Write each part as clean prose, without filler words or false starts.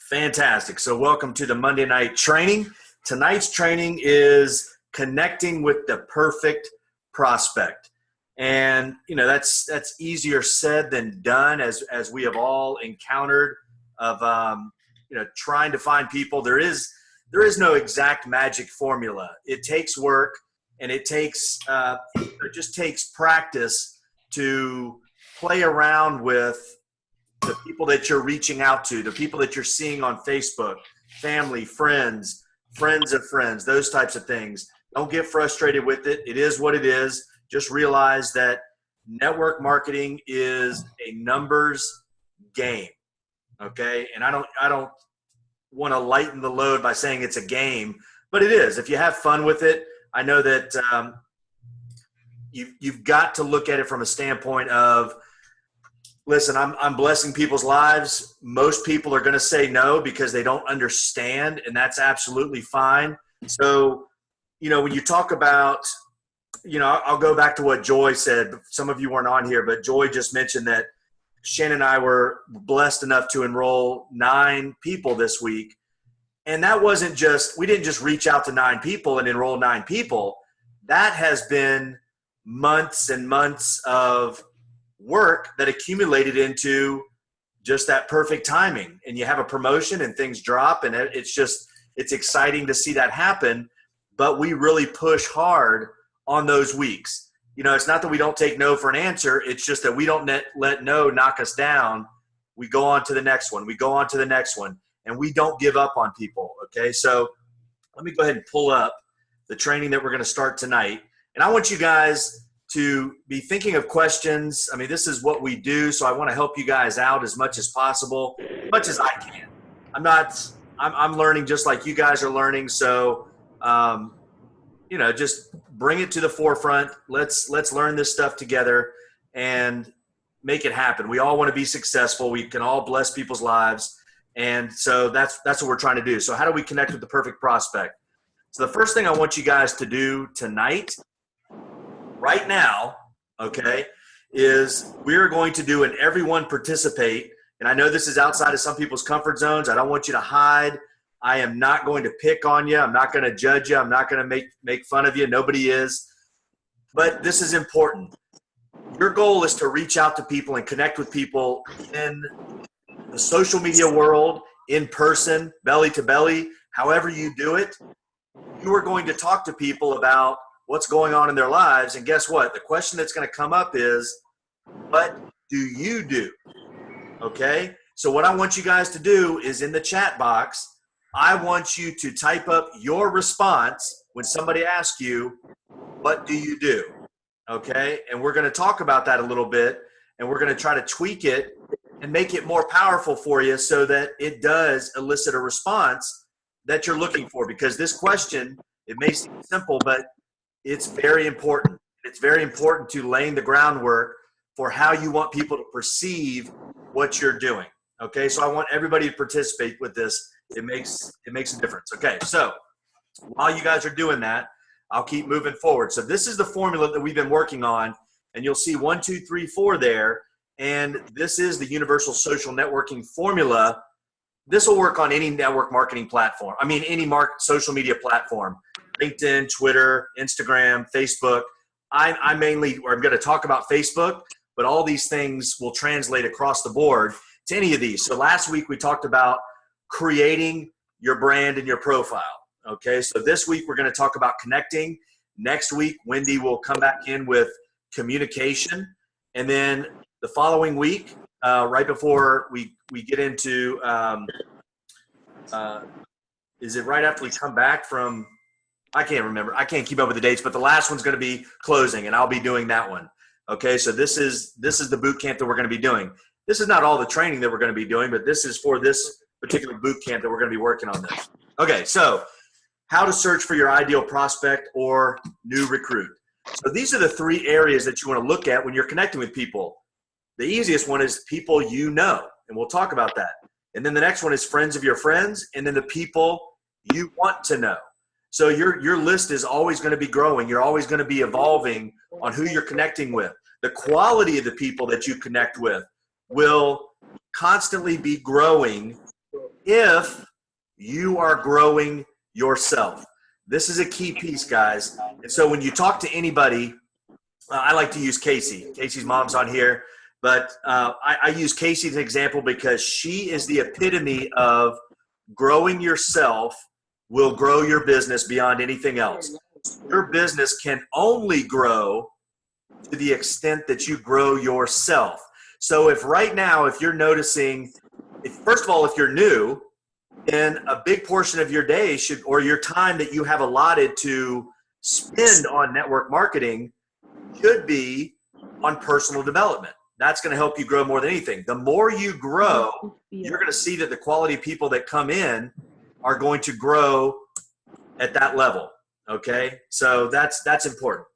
Fantastic. So welcome to the Monday night training. Tonight's training is connecting with the perfect prospect. And that's easier said than done, as we have all encountered of trying to find people. There is no exact magic formula. It takes work, and it just takes practice to play around with the people that you're reaching out to, the people that you're seeing on Facebook, family, friends of friends, those types of things. Don't get frustrated with it. It is what it is. Just realize that network marketing is a numbers game. Okay. And I don't want to lighten the load by saying it's a game, but it is. If you have fun with it, I know that you've got to look at it from a standpoint of, listen, I'm blessing people's lives. Most people are going to say no because they don't understand, and that's absolutely fine. So, when you talk about, I'll go back to what Joy said. Some of you weren't on here, but Joy just mentioned that Shannon and I were blessed enough to enroll 9 people this week. And that wasn't just, we didn't just reach out to 9 people and enroll 9 people. That has been months and months of work that accumulated into just that perfect timing. And you have a promotion and things drop, and it's exciting to see that happen. But we really push hard on those weeks. It's not that we don't take no for an answer. It's just that we don't let no knock us down. We go on to the next one. We go on to the next one, and we don't give up on people. Okay. So let me go ahead and pull up the training that we're going to start tonight. And I want you guys to be thinking of questions. I mean, this is what we do, so I want to help you guys out as much as possible, as much as I can. I'm learning just like you guys are learning. So, just bring it to the forefront. Let's learn this stuff together and make it happen. We all want to be successful. We can all bless people's lives. And so that's what we're trying to do. So how do we connect with the perfect prospect? So the first thing I want you guys to do tonight, right now, okay, is we're going to do an everyone participate. And I know this is outside of some people's comfort zones. I don't want you to hide. I am not going to pick on you. I'm not going to judge you. I'm not going to make fun of you. Nobody is. But this is important. Your goal is to reach out to people and connect with people in the social media world, in person, belly to belly, however you do it. You are going to talk to people about what's going on in their lives. And guess what? The question that's going to come up is, what do you do? Okay. So what I want you guys to do is, in the chat box, I want you to type up your response when somebody asks you, what do you do? Okay. And we're going to talk about that a little bit, and we're going to try to tweak it and make it more powerful for you so that it does elicit a response that you're looking for. Because this question, it may seem simple, but it's very important. It's very important to laying the groundwork for how you want people to perceive what you're doing. Okay, so I want everybody to participate with this. It makes a difference. Okay, so while you guys are doing that, I'll keep moving forward. So this is the formula that we've been working on, and you'll see 1, 2, 3, 4 there. And this is the universal social networking formula. This will work on any network marketing platform. I mean, any social media platform. LinkedIn, Twitter, Instagram, Facebook. I'm going to talk about Facebook, but all these things will translate across the board to any of these. So last week we talked about creating your brand and your profile. Okay, so this week we're going to talk about connecting. Next week, Wendy will come back in with communication. And then the following week, right before we get into, is it right after we come back from, I can't remember. I can't keep up with the dates, but the last one's going to be closing, and I'll be doing that one. Okay, so this is the boot camp that we're going to be doing. This is not all the training that we're going to be doing, but this is for this particular boot camp that we're going to be working on this. Okay, so how to search for your ideal prospect or new recruit. So these are the 3 areas that you want to look at when you're connecting with people. The easiest one is people you know, and we'll talk about that. And then the next one is friends of your friends, and then the people you want to know. So your list is always going to be growing. You're always going to be evolving on who you're connecting with. The quality of the people that you connect with will constantly be growing if you are growing yourself. This is a key piece, guys. And so when you talk to anybody, I like to use Casey. Casey's mom's on here, but I use Casey as an example because she is the epitome of growing yourself will grow your business beyond anything else. Your business can only grow to the extent that you grow yourself. So if right now, if you're noticing, first of all, if you're new, then a big portion of your day or your time that you have allotted to spend on network marketing should be on personal development. That's going to help you grow more than anything. The more you grow, you're going to see that the quality of people that come in are going to grow at that level. Okay. So that's important.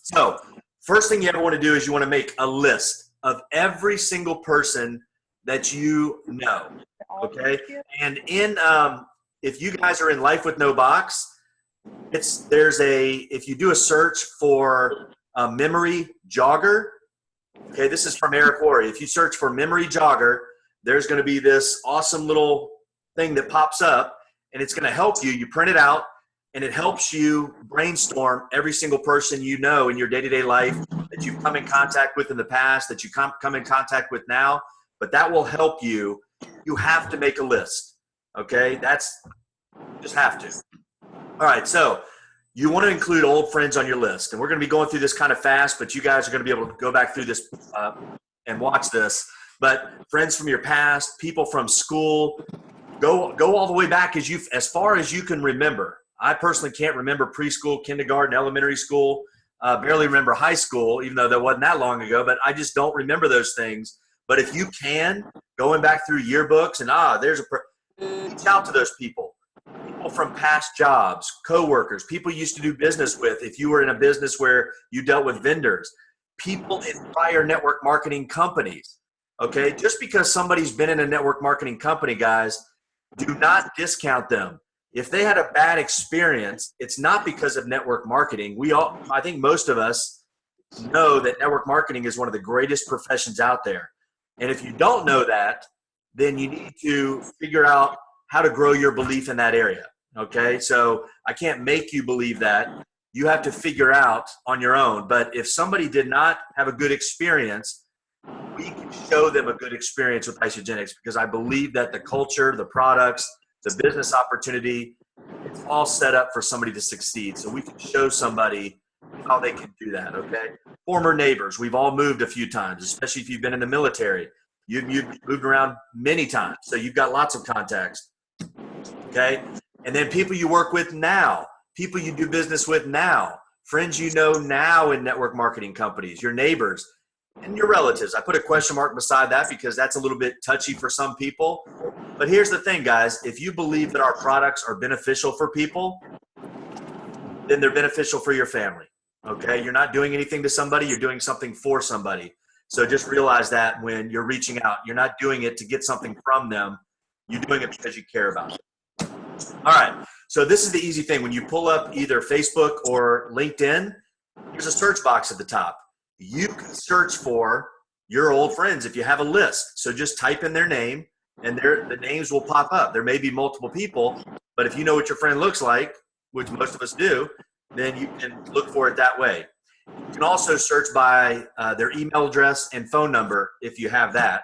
So first thing you ever want to do is you want to make a list of every single person that you know. Okay. And if you guys are in Life with No Box, if you do a search for a memory jogger, okay, this is from Eric Worre. If you search for memory jogger, there's going to be this awesome little thing that pops up, and it's going to help you. You print it out, and it helps you brainstorm every single person you know in your day-to-day life that you've come in contact with in the past, that you come in contact with now. But that will help you. You have to make a list, okay? You just have to. All right, so you want to include old friends on your list. And we're going to be going through this kind of fast, but you guys are going to be able to go back through this and watch this. But friends from your past, people from school, go all the way back as far as you can remember. I personally can't remember preschool, kindergarten, elementary school, barely remember high school, even though that wasn't that long ago, but I just don't remember those things. But if you can, going back through yearbooks and reach out to those people from past jobs, coworkers, people you used to do business with. If you were in a business where you dealt with vendors, people in prior network marketing companies. Okay, just because somebody's been in a network marketing company, guys, do not discount them. If they had a bad experience, it's not because of network marketing. I think most of us know that network marketing is one of the greatest professions out there. And if you don't know that, then you need to figure out how to grow your belief in that area. Okay, so I can't make you believe that. You have to figure out on your own. But if somebody did not have a good experience, we can show them a good experience with Isagenix, because I believe that the culture, the products, the business opportunity, it's all set up for somebody to succeed. So we can show somebody how they can do that, okay? Former neighbors, we've all moved a few times, especially if you've been in the military. You've moved around many times, so you've got lots of contacts, okay? And then people you work with now, people you do business with now, friends you know now in network marketing companies, your neighbors, and your relatives. I put a question mark beside that because that's a little bit touchy for some people. But here's the thing, guys. If you believe that our products are beneficial for people, then they're beneficial for your family, okay? You're not doing anything to somebody. You're doing something for somebody. So just realize that when you're reaching out, you're not doing it to get something from them. You're doing it because you care about it. All right. So this is the easy thing. When you pull up either Facebook or LinkedIn, there's a search box at the top. You can search for your old friends if you have a list. So just type in their name and the names will pop up. There may be multiple people, but if you know what your friend looks like, which most of us do, then you can look for it that way. You can also search by their email address and phone number if you have that.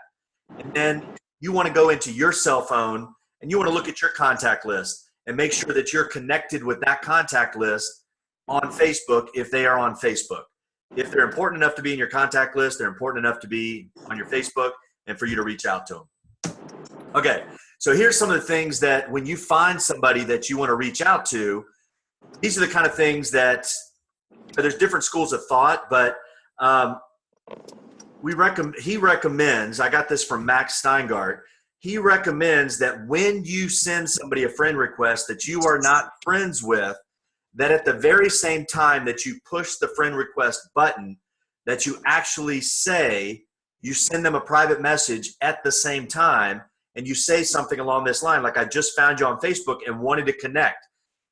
And then you want to go into your cell phone and you want to look at your contact list and make sure that you're connected with that contact list on Facebook if they are on Facebook. If they're important enough to be in your contact list, they're important enough to be on your Facebook and for you to reach out to them. Okay, so here's some of the things that when you find somebody that you want to reach out to, these are the kind of things that there's different schools of thought, but he recommends, I got this from Max Steingart, he recommends that when you send somebody a friend request that you are not friends with, that at the very same time that you push the friend request button, that you actually say, you send them a private message at the same time, and you say something along this line, like, I just found you on Facebook and wanted to connect.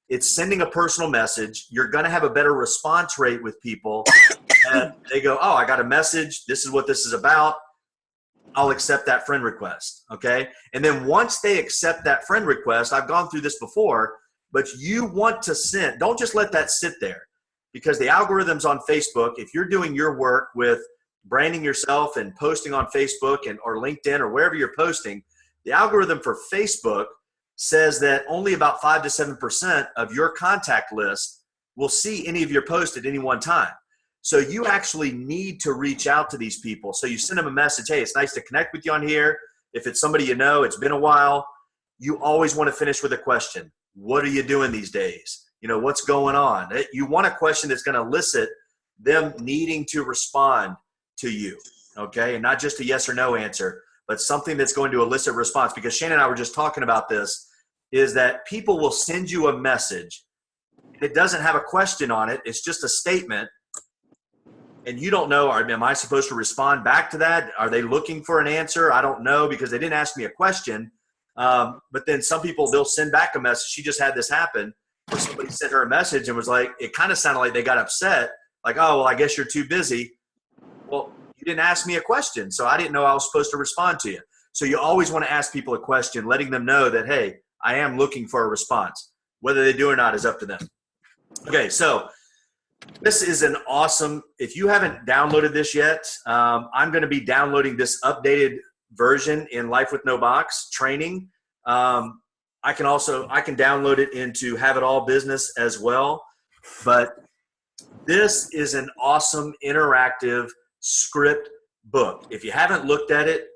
It's sending a personal message. You're going to have a better response rate with people. And they go, oh, I got a message. This is what this is about. I'll accept that friend request. Okay. And then once they accept that friend request, I've gone through this before, but you want to send, don't just let that sit there, because the algorithms on Facebook, if you're doing your work with branding yourself and posting on Facebook and or LinkedIn or wherever you're posting, the algorithm for Facebook says that only about 5 to 7% of your contact list will see any of your posts at any one time. So you actually need to reach out to these people. So you send them a message, hey, it's nice to connect with you on here. If it's somebody you know, it's been a while. You always want to finish with a question. What are you doing these days? You know, what's going on? You want a question that's going to elicit them needing to respond to you, okay? And not just a yes or no answer, but something that's going to elicit a response. Because Shannon and I were just talking about this, is that people will send you a message. It doesn't have a question on it. It's just a statement. And you don't know, am I supposed to respond back to that? Are they looking for an answer? I don't know, because they didn't ask me a question. But then some people, they'll send back a message. She just had this happen where somebody sent her a message and was like, it kind of sounded like they got upset. Like, oh, well, I guess you're too busy. Well, you didn't ask me a question, so I didn't know I was supposed to respond to you. So you always want to ask people a question, letting them know that, hey, I am looking for a response. Whether they do or not is up to them. Okay, so this is an awesome, if you haven't downloaded this yet, I'm going to be downloading this updated version in Life with No Box training. I can download it into Have It All Business as well. But this is an awesome interactive script book. If you haven't looked at it,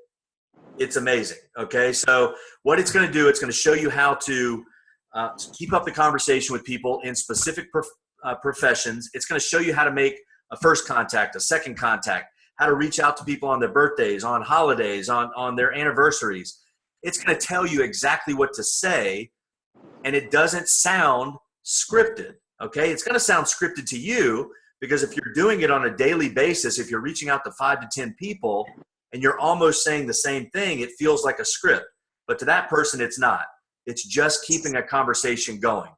it's amazing. Okay, so what it's going to do, it's going to show you how to keep up the conversation with people in specific professions. It's going to show you how to make a first contact, a second contact, how to reach out to people on their birthdays, on holidays, on their anniversaries. It's going to tell you exactly what to say, and it doesn't sound scripted. Okay, it's going to sound scripted to you, because if you're doing it on a daily basis, if you're reaching out to 5 to 10 people and you're almost saying the same thing, it feels like a script. But to that person, it's not. It's just keeping a conversation going.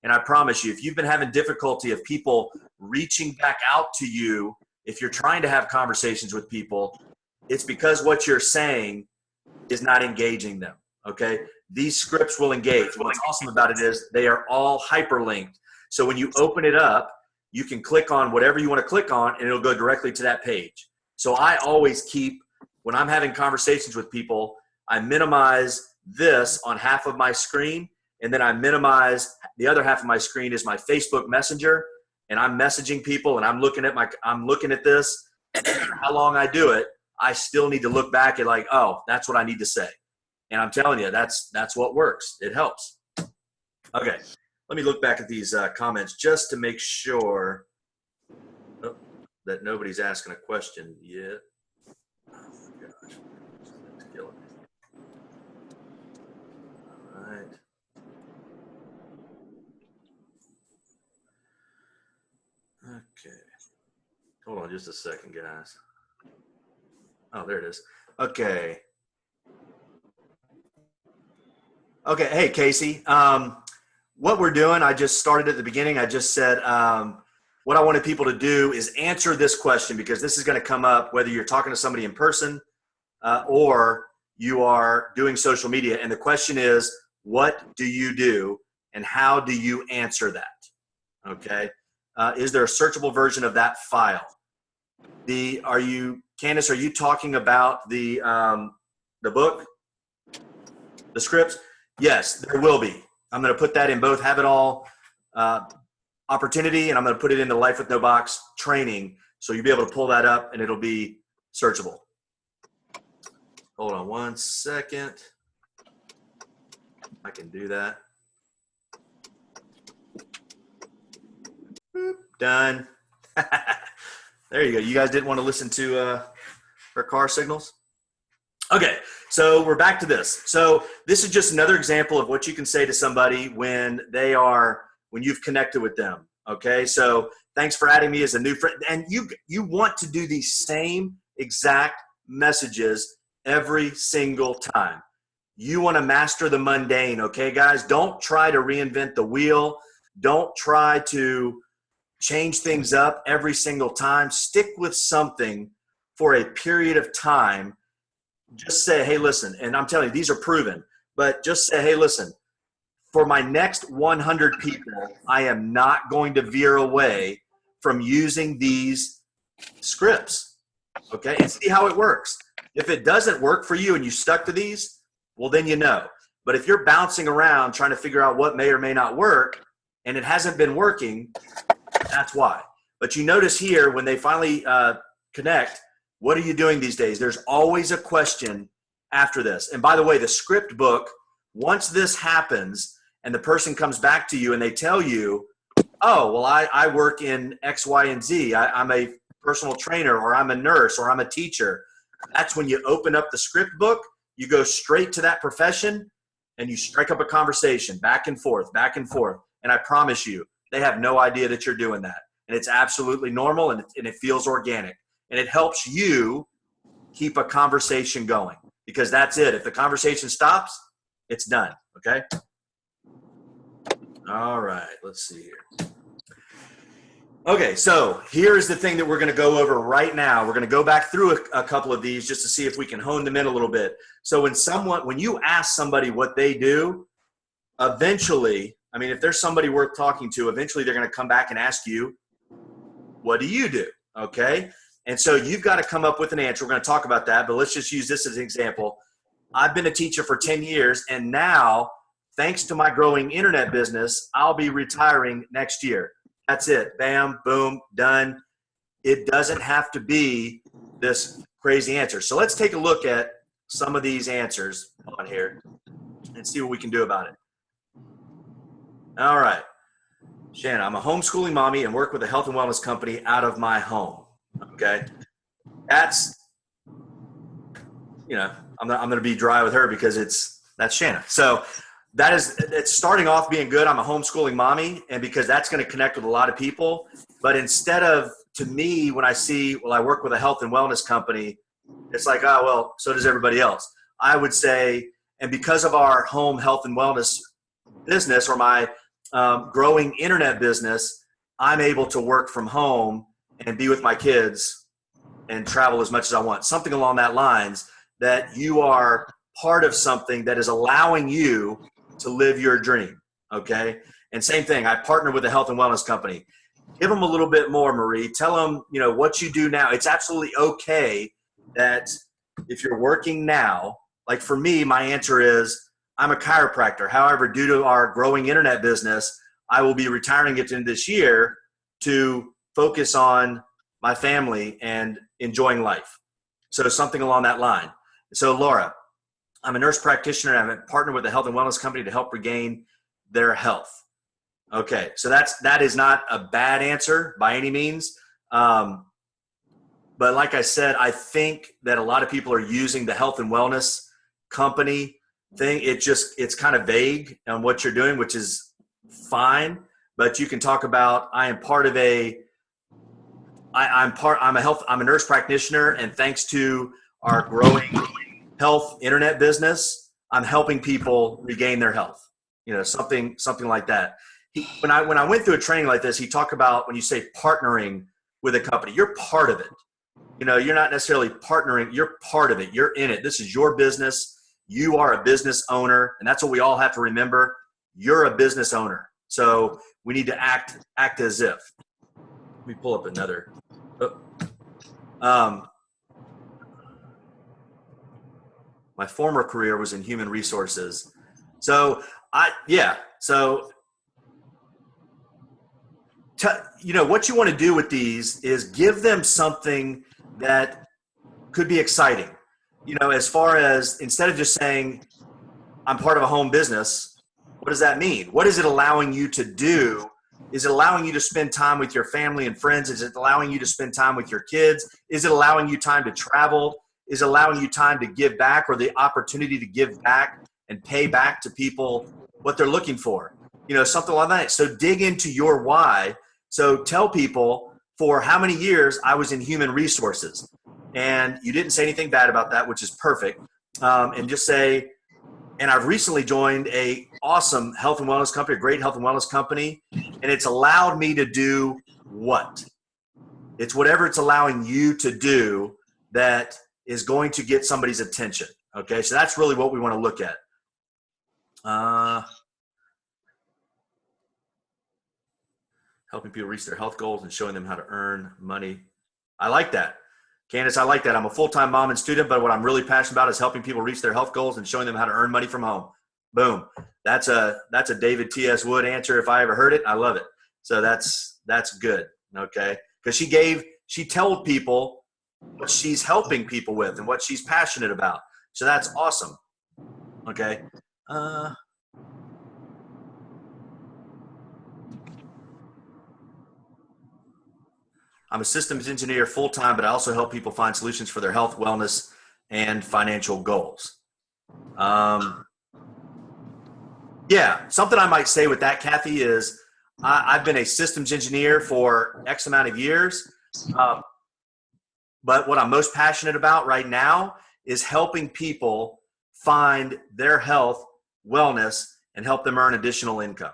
And I promise you, if you've been having difficulty of people reaching back out to you, if you're trying to have conversations with people, it's because what you're saying is not engaging them, okay? These scripts will engage. What's awesome about it is they are all hyperlinked. So when you open it up, you can click on whatever you want to click on, and it'll go directly to that page. So I always keep, when I'm having conversations with people, I minimize this on half of my screen, and then I minimize the other half of my screen is my Facebook Messenger, and I'm messaging people, and I'm looking at this. How long I do it, I still need to look back at like, oh, that's what I need to say. And I'm telling you, that's what works. It helps. Okay, let me look back at these comments just to make sure that nobody's asking a question yet. Oh my gosh, it's killing me. All right. Okay. Hold on just a second, guys. Oh, there it is. Okay. Okay. Hey, Casey. What we're doing, I just started at the beginning. I just said what I wanted people to do is answer this question, because this is going to come up whether you're talking to somebody in person or you are doing social media. And the question is, what do you do and how do you answer that? Okay. Is there a searchable version of that file? Candace, are you talking about the book, the scripts? Yes, there will be. I'm going to put that in both Have It All Opportunity, and I'm going to put it into Life with No Box training. So you'll be able to pull that up and it'll be searchable. Hold on one second. I can do that. Boop, done. There you go. You guys didn't want to listen to her car signals? Okay, so we're back to this. So this is just another example of what you can say to somebody when you've connected with them. Okay, so thanks for adding me as a new friend. And you want to do these same exact messages every single time. You want to master the mundane, okay, guys? Don't try to reinvent the wheel. Don't try to change things up every single time. Stick with something for a period of time just say, hey, listen, and I'm telling you, these are proven, but just say, hey, listen, for my next 100 people, I am not going to veer away from using these scripts, okay? And see how it works. If it doesn't work for you and you stuck to these, well, then you know. But if you're bouncing around trying to figure out what may or may not work and it hasn't been working, that's why. But you notice here when they finally connect, what are you doing these days? There's always a question after this. And by the way, the script book, once this happens and the person comes back to you and they tell you, oh, well, I work in X, Y, and Z. I'm a personal trainer, or I'm a nurse, or I'm a teacher. That's when you open up the script book, you go straight to that profession, and you strike up a conversation back and forth, back and forth. And I promise you, they have no idea that you're doing that. And it's absolutely normal, and it feels organic. And it helps you keep a conversation going, because that's it. If the conversation stops, it's done, okay? All right, let's see here. Okay, so here's the thing that we're going to go over right now. We're going to go back through a couple of these just to see if we can hone them in a little bit. So when you ask somebody what they do, eventually, I mean, if there's somebody worth talking to, eventually they're going to come back and ask you, what do you do? Okay, and so you've got to come up with an answer. We're going to talk about that, but let's just use this as an example. I've been a teacher for 10 years, and now, thanks to my growing internet business, I'll be retiring next year. That's it. Bam, boom, done. It doesn't have to be this crazy answer. So let's take a look at some of these answers on here and see what we can do about it. All right. Shannon, I'm a homeschooling mommy and work with a health and wellness company out of my home. Okay. That's, I'm going to be dry with her because that's Shannon. So it's starting off being good. I'm a homeschooling mommy, and because that's going to connect with a lot of people. But instead of, to me, when I see, well, I work with a health and wellness company, it's like, oh, well, so does everybody else. I would say, and because of our home health and wellness business, or my growing internet business, I'm able to work from home and be with my kids and travel as much as I want. Something along that lines, that you are part of something that is allowing you to live your dream, okay? And same thing, I partner with a health and wellness company. Give them a little bit more, Marie. Tell them, what you do now. It's absolutely okay that if you're working now, like for me, my answer is I'm a chiropractor. However, due to our growing internet business, I will be retiring at the end of this year to focus on my family and enjoying life. So something along that line. So Laura, I'm a nurse practitioner, and I'm a partner with a health and wellness company to help regain their health. Okay, so that is not a bad answer by any means. But like I said, I think that a lot of people are using the health and wellness company thing. It's kind of vague on what you're doing, which is fine. But you can talk about, I'm a nurse practitioner, and thanks to our growing health internet business, I'm helping people regain their health. Something like that. When I went through a training like this, he talked about, when you say partnering with a company, you're part of it. You're not necessarily partnering, you're part of it. You're in it. This is your business. You are a business owner, and that's what we all have to remember. You're a business owner. So we need to act as if. Let me pull up another. My former career was in human resources. So what you want to do with these is give them something that could be exciting. As far as, instead of just saying, I'm part of a home business, what does that mean? What is it allowing you to do? Is it allowing you to spend time with your family and friends? Is it allowing you to spend time with your kids? Is it allowing you time to travel? Is it allowing you time to give back, or the opportunity to give back and pay back to people what they're looking for? Something like that. So dig into your why. So tell people, for how many years I was in human resources, and you didn't say anything bad about that, which is perfect. And just say, and I've recently joined a awesome health and wellness company, a great health and wellness company, and it's allowed me to do what? It's whatever it's allowing you to do that is going to get somebody's attention. Okay, so that's really what we want to look at. Helping people reach their health goals and showing them how to earn money. I like that. Candace, I like that. I'm a full-time mom and student, but what I'm really passionate about is helping people reach their health goals and showing them how to earn money from home. Boom. That's a David T.S. Wood answer if I ever heard it. I love it. So that's good. Okay. Because she told people what she's helping people with and what she's passionate about. So that's awesome. Okay. I'm a systems engineer full-time, but I also help people find solutions for their health, wellness, and financial goals. Yeah, something I might say with that, Kathy, is I've been a systems engineer for X amount of years. But what I'm most passionate about right now is helping people find their health, wellness, and help them earn additional income.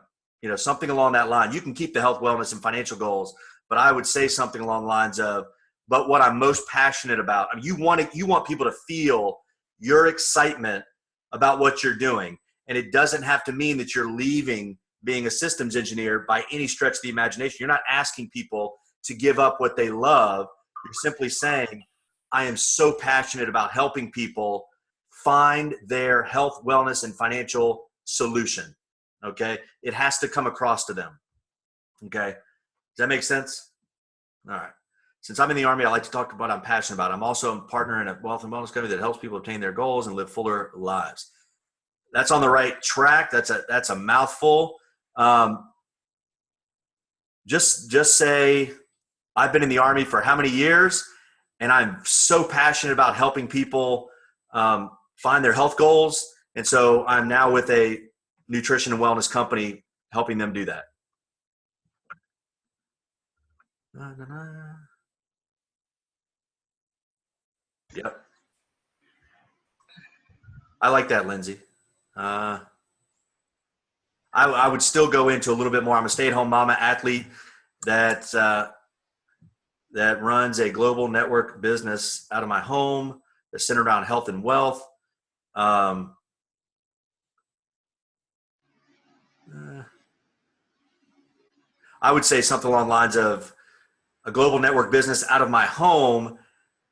Something along that line. You can keep the health, wellness, and financial goals, but I would say something along the lines of, but what I'm most passionate about, you want people to feel your excitement about what you're doing. And it doesn't have to mean that you're leaving being a systems engineer by any stretch of the imagination. You're not asking people to give up what they love. You're simply saying, I am so passionate about helping people find their health, wellness, and financial solution. Okay. It has to come across to them. Okay. Does that make sense? All right. Since I'm in the Army, I like to talk about what I'm passionate about. I'm also a partner in a wealth and wellness company that helps people obtain their goals and live fuller lives. That's on the right track. That's a mouthful. Just say, I've been in the Army for how many years, and I'm so passionate about helping people find their health goals. And so I'm now with a nutrition and wellness company helping them do that. Yep. I like that, Lindsay. I would still go into a little bit more. I'm a stay-at-home mama athlete that runs a global network business out of my home that's centered around health and wealth. I would say something along the lines of a global network business out of my home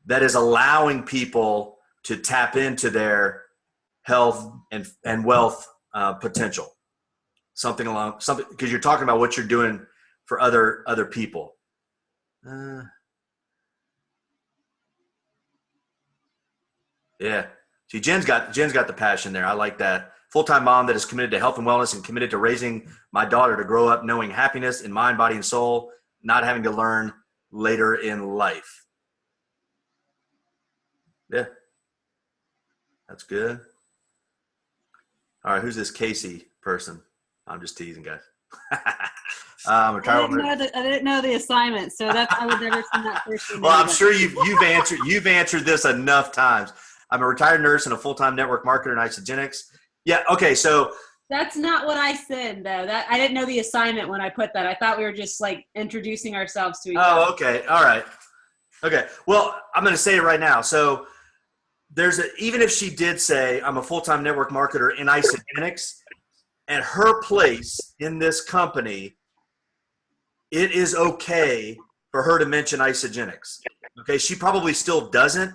that is allowing people to tap into their health and wealth potential. Something because you're talking about what you're doing for other people. Yeah. See, Jen's got the passion there. I like that. Full-time mom that is committed to health and wellness and committed to raising my daughter to grow up knowing happiness in mind, body, and soul, not having to learn later in life. Yeah. That's good. All right. Who's this Casey person? I'm just teasing, guys. I didn't know the assignment, so I would never send that person. Well, I'm sure you've answered this enough times. I'm a retired nurse and a full-time network marketer in Isagenix. Yeah. Okay. So that's not what I said, though. That I didn't know the assignment when I put that. I thought we were just like introducing ourselves to each other. Oh, okay. All right. Okay. Well, I'm going to say it right now. So even if she did say I'm a full-time network marketer in Isagenix, at her place in this company, it is okay for her to mention Isagenix. Okay. She probably still doesn't,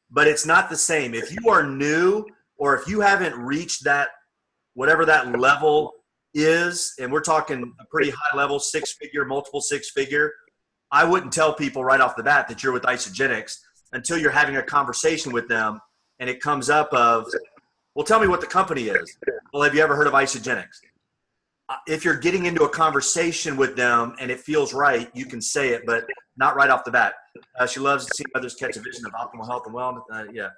but it's not the same. If you are new or if you haven't reached that, whatever that level is, and we're talking a pretty high level, six-figure, multiple six-figure, I wouldn't tell people right off the bat that you're with Isagenix until you're having a conversation with them and it comes up of, well, tell me what the company is. Well, have you ever heard of Isagenix? If you're getting into a conversation with them and it feels right, you can say it, but not right off the bat. She loves to see others catch a vision of optimal health and wellness. Yeah,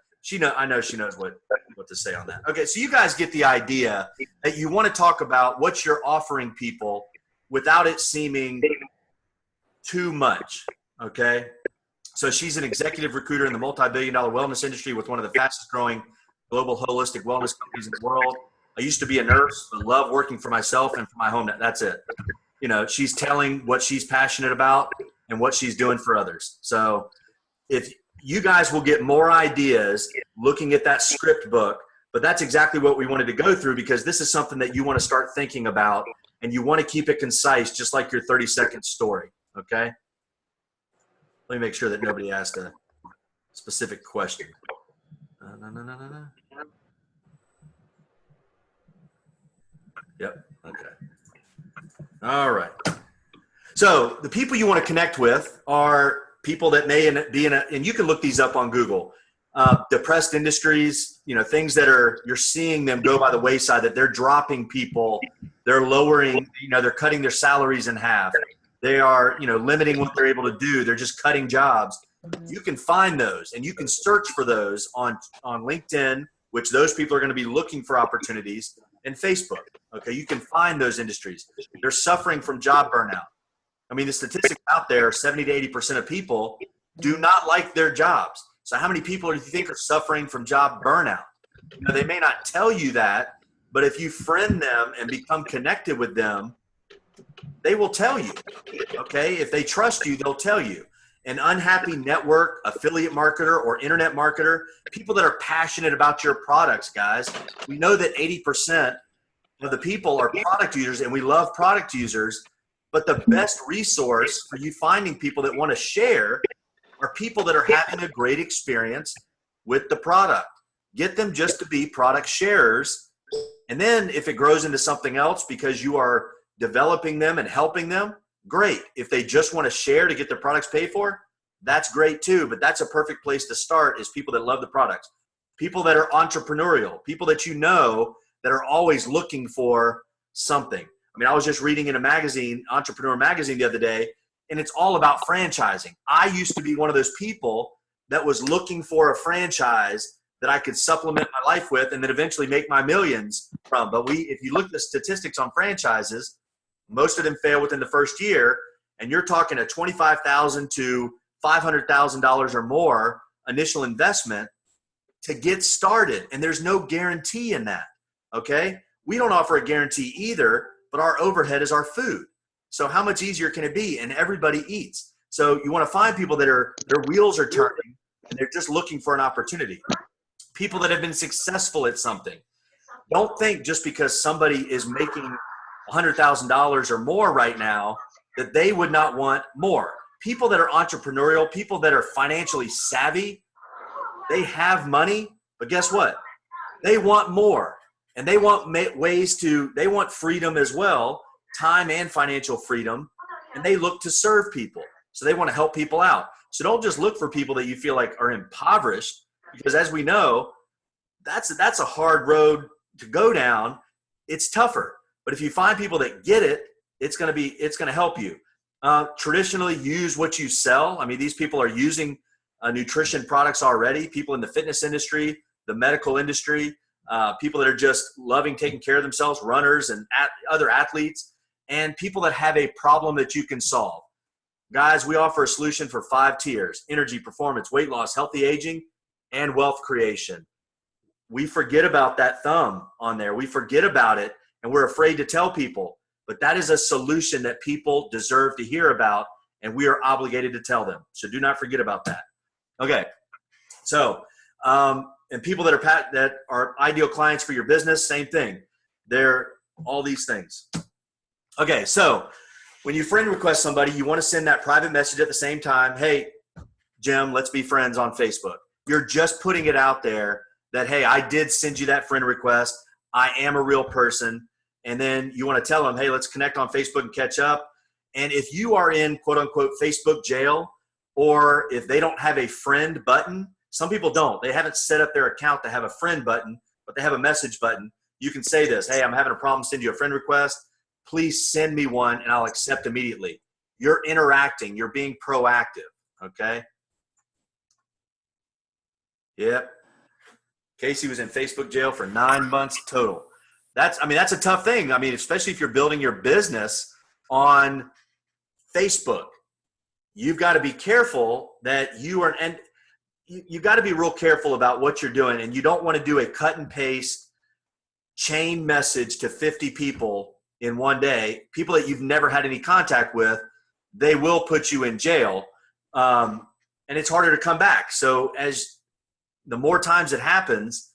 I know she knows what to say on that. Okay, so you guys get the idea that you want to talk about what you're offering people without it seeming too much. Okay, so she's an executive recruiter in the multi-billion-dollar wellness industry with one of the fastest-growing global holistic wellness companies in the world. I used to be a nurse. I love working for myself and for my home. That's it. She's telling what she's passionate about and what she's doing for others. So if you guys will get more ideas looking at that script book, but that's exactly what we wanted to go through, because this is something that you want to start thinking about, and you want to keep it concise, just like your 30-second story. Okay. Let me make sure that nobody asked a specific question. No. Yep. Okay. All right. So the people you want to connect with are people that may be in and you can look these up on Google. Depressed industries, things that you're seeing them go by the wayside, that they're dropping people, they're lowering, they're cutting their salaries in half. They are, limiting what they're able to do. They're just cutting jobs. You can find those, and you can search for those on LinkedIn, which those people are going to be looking for opportunities, and Facebook. Okay. You can find those industries. They're suffering from job burnout. I mean, the statistics out there, 70 to 80% of people do not like their jobs. So how many people do you think are suffering from job burnout? They may not tell you that, but if you friend them and become connected with them, they will tell you. Okay. If they trust you, they'll tell you. An unhappy network, affiliate marketer, or internet marketer, people that are passionate about your products, guys. We know that 80% of the people are product users, and we love product users. But the best resource for you finding people that want to share are people that are having a great experience with the product. Get them just to be product sharers. And then if it grows into something else because you are developing them and helping them, great. If they just want to share to get their products paid for, that's great too. But that's a perfect place to start, is people that love the products. People that are entrepreneurial, people that that are always looking for something. I mean, I was just reading in a magazine, Entrepreneur Magazine, the other day, and it's all about franchising. I used to be one of those people that was looking for a franchise that I could supplement my life with and then eventually make my millions from. But if you look at the statistics on franchises, most of them fail within the first year, and you're talking a $25,000 to $500,000 or more initial investment to get started. And there's no guarantee in that. Okay. We don't offer a guarantee either, but our overhead is our food. So how much easier can it be? And everybody eats. So you want to find people that their wheels are turning and they're just looking for an opportunity. People that have been successful at something. Don't think just because somebody is making $100,000 or more right now that they would not want more. People that are entrepreneurial, people that are financially savvy, they have money, but guess what? They want more. And they want they want freedom as well, time and financial freedom, and they look to serve people. So they want to help people out. So don't just look for people that you feel like are impoverished, because as we know, that's a hard road to go down. It's tougher. But if you find people that get it, it's going to help you. Traditionally, use what you sell. I mean, these people are using nutrition products already. People in the fitness industry, the medical industry, people that are just loving taking care of themselves, runners and other athletes, and people that have a problem that you can solve. Guys, we offer a solution for 5 tiers: energy, performance, weight loss, healthy aging, and wealth creation. We forget about that thumb on there. We forget about it, and we're afraid to tell people. But that is a solution that people deserve to hear about, and we are obligated to tell them. So do not forget about that. Okay. So, and people that are ideal clients for your business, same thing. They're all these things. Okay. So when you friend request somebody, you want to send that private message at the same time. Hey, Jim, let's be friends on Facebook. You're just putting it out there that, hey, I did send you that friend request. I am a real person. And then you want to tell them, hey, let's connect on Facebook and catch up. And if you are in quote unquote Facebook jail, or if they don't have a friend button, some people don't. They haven't set up their account to have a friend button, but they have a message button. You can say this: hey, I'm having a problem, send you a friend request. Please send me one and I'll accept immediately. You're interacting. You're being proactive. Okay. Yep. Casey was in Facebook jail for 9 months total. That's a tough thing. I mean, especially if you're building your business on Facebook, you've got to be careful that you've got to be real careful about what you're doing. And you don't want to do a cut and paste chain message to 50 people in one day, people that you've never had any contact with. They will put you in jail. And and it's harder to come back. So as the more times it happens,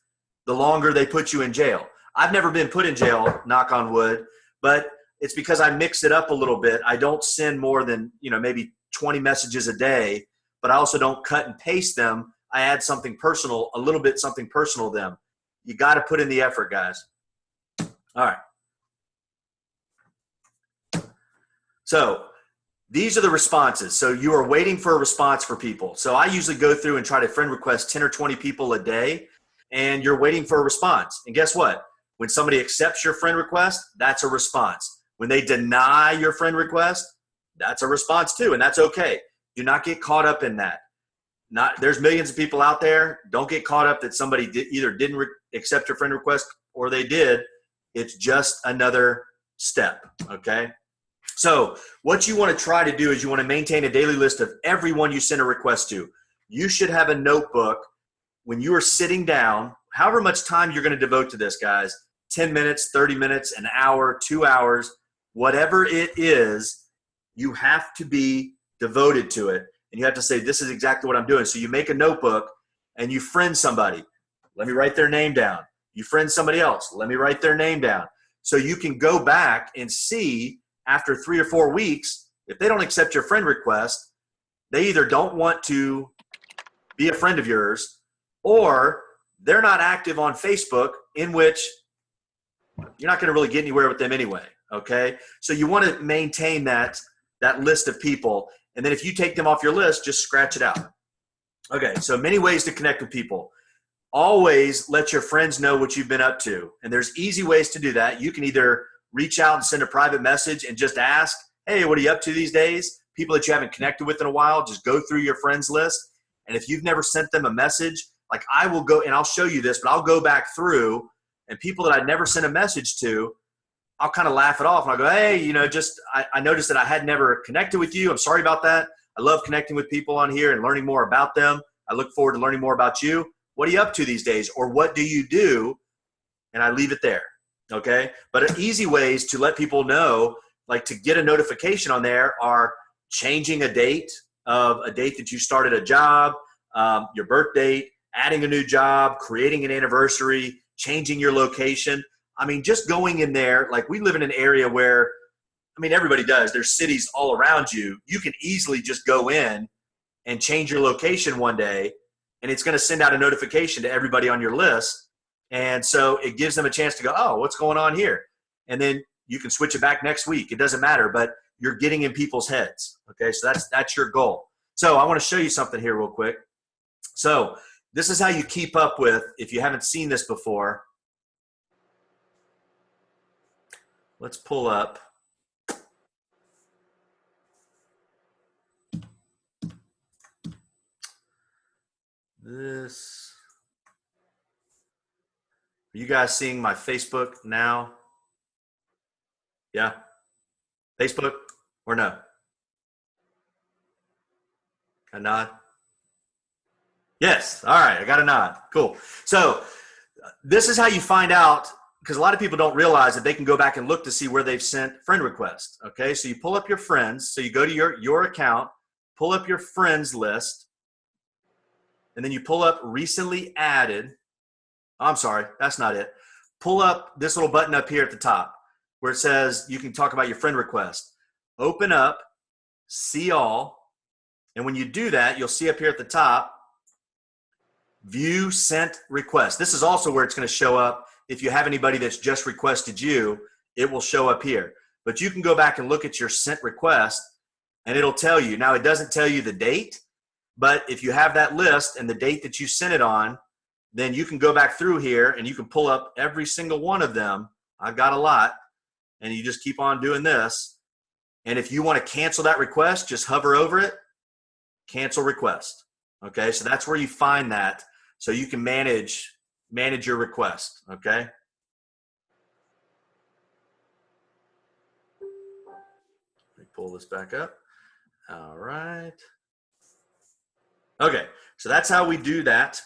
the longer they put you in jail. I've never been put in jail, knock on wood, but it's because I mix it up a little bit. I don't send more than, maybe 20 messages a day, but I also don't cut and paste them. I add something personal, a little bit something personal to them. You got to put in the effort, guys. All right. So these are the responses. So you are waiting for a response for people. So I usually go through and try to friend request 10 or 20 people a day, and you're waiting for a response. And guess what? When somebody accepts your friend request, that's a response. When they deny your friend request, that's a response too, and that's okay. Do not get caught up in that. There's millions of people out there. Don't get caught up that somebody either didn't accept your friend request or they did. It's just another step, okay? So what you want to try to do is you want to maintain a daily list of everyone you send a request to. You should have a notebook when you are sitting down, however much time you're going to devote to this, guys, 10 minutes, 30 minutes, an hour, 2 hours, whatever it is, you have to be devoted to it. And you have to say, this is exactly what I'm doing. So you make a notebook and you friend somebody. Let me write their name down. You friend somebody else. Let me write their name down. So you can go back and see after 3 or 4 weeks, if they don't accept your friend request, they either don't want to be a friend of yours or they're not active on Facebook, in which you're not going to really get anywhere with them anyway, okay? So you want to maintain that list of people, and then if you take them off your list, just scratch it out. Okay, so many ways to connect with people. Always let your friends know what you've been up to, and there's easy ways to do that. You can either reach out and send a private message and just ask, hey, what are you up to these days? People that you haven't connected with in a while, just go through your friends list, and if you've never sent them a message, like I will go, and I'll show you this, but I'll go back through, and people that I'd never sent a message to, I'll kind of laugh it off. And I'll go, hey, I noticed that I had never connected with you. I'm sorry about that. I love connecting with people on here and learning more about them. I look forward to learning more about you. What are you up to these days? Or what do you do? And I leave it there, okay? But easy ways to let people know, like to get a notification on there, are changing a date that you started a job, your birth date, adding a new job, creating an anniversary, changing your location. I mean, just going in there, like we live in an area where, everybody does. There's cities all around you. You can easily just go in and change your location one day, and it's going to send out a notification to everybody on your list. And so it gives them a chance to go, oh, what's going on here? And then you can switch it back next week. It doesn't matter, but you're getting in people's heads. Okay, so that's your goal. So I want to show you something here real quick. So this is how you keep up with, if you haven't seen this before. Let's pull up. This. Are you guys seeing my Facebook now? Yeah? Facebook or no? A nod? Yes. All right. I got a nod. Cool. So this is how you find out, because a lot of people don't realize that they can go back and look to see where they've sent friend requests. Okay. So you pull up your friends. So you go to your account, pull up your friends list, and then you pull up recently added. I'm sorry. That's not it. Pull up this little button up here at the top where it says you can talk about your friend request. Open up, see all. And when you do that, you'll see up here at the top, view sent request. This is also where it's going to show up. If you have anybody that's just requested you, it will show up here. But you can go back and look at your sent request, and it'll tell you. Now, it doesn't tell you the date, but if you have that list and the date that you sent it on, then you can go back through here and you can pull up every single one of them. I've got a lot, and you just keep on doing this. And if you want to cancel that request, just hover over it, cancel request. Okay, so that's where you find that. So you can manage your request, okay? Let me pull this back up. All right. Okay, so that's how we do that.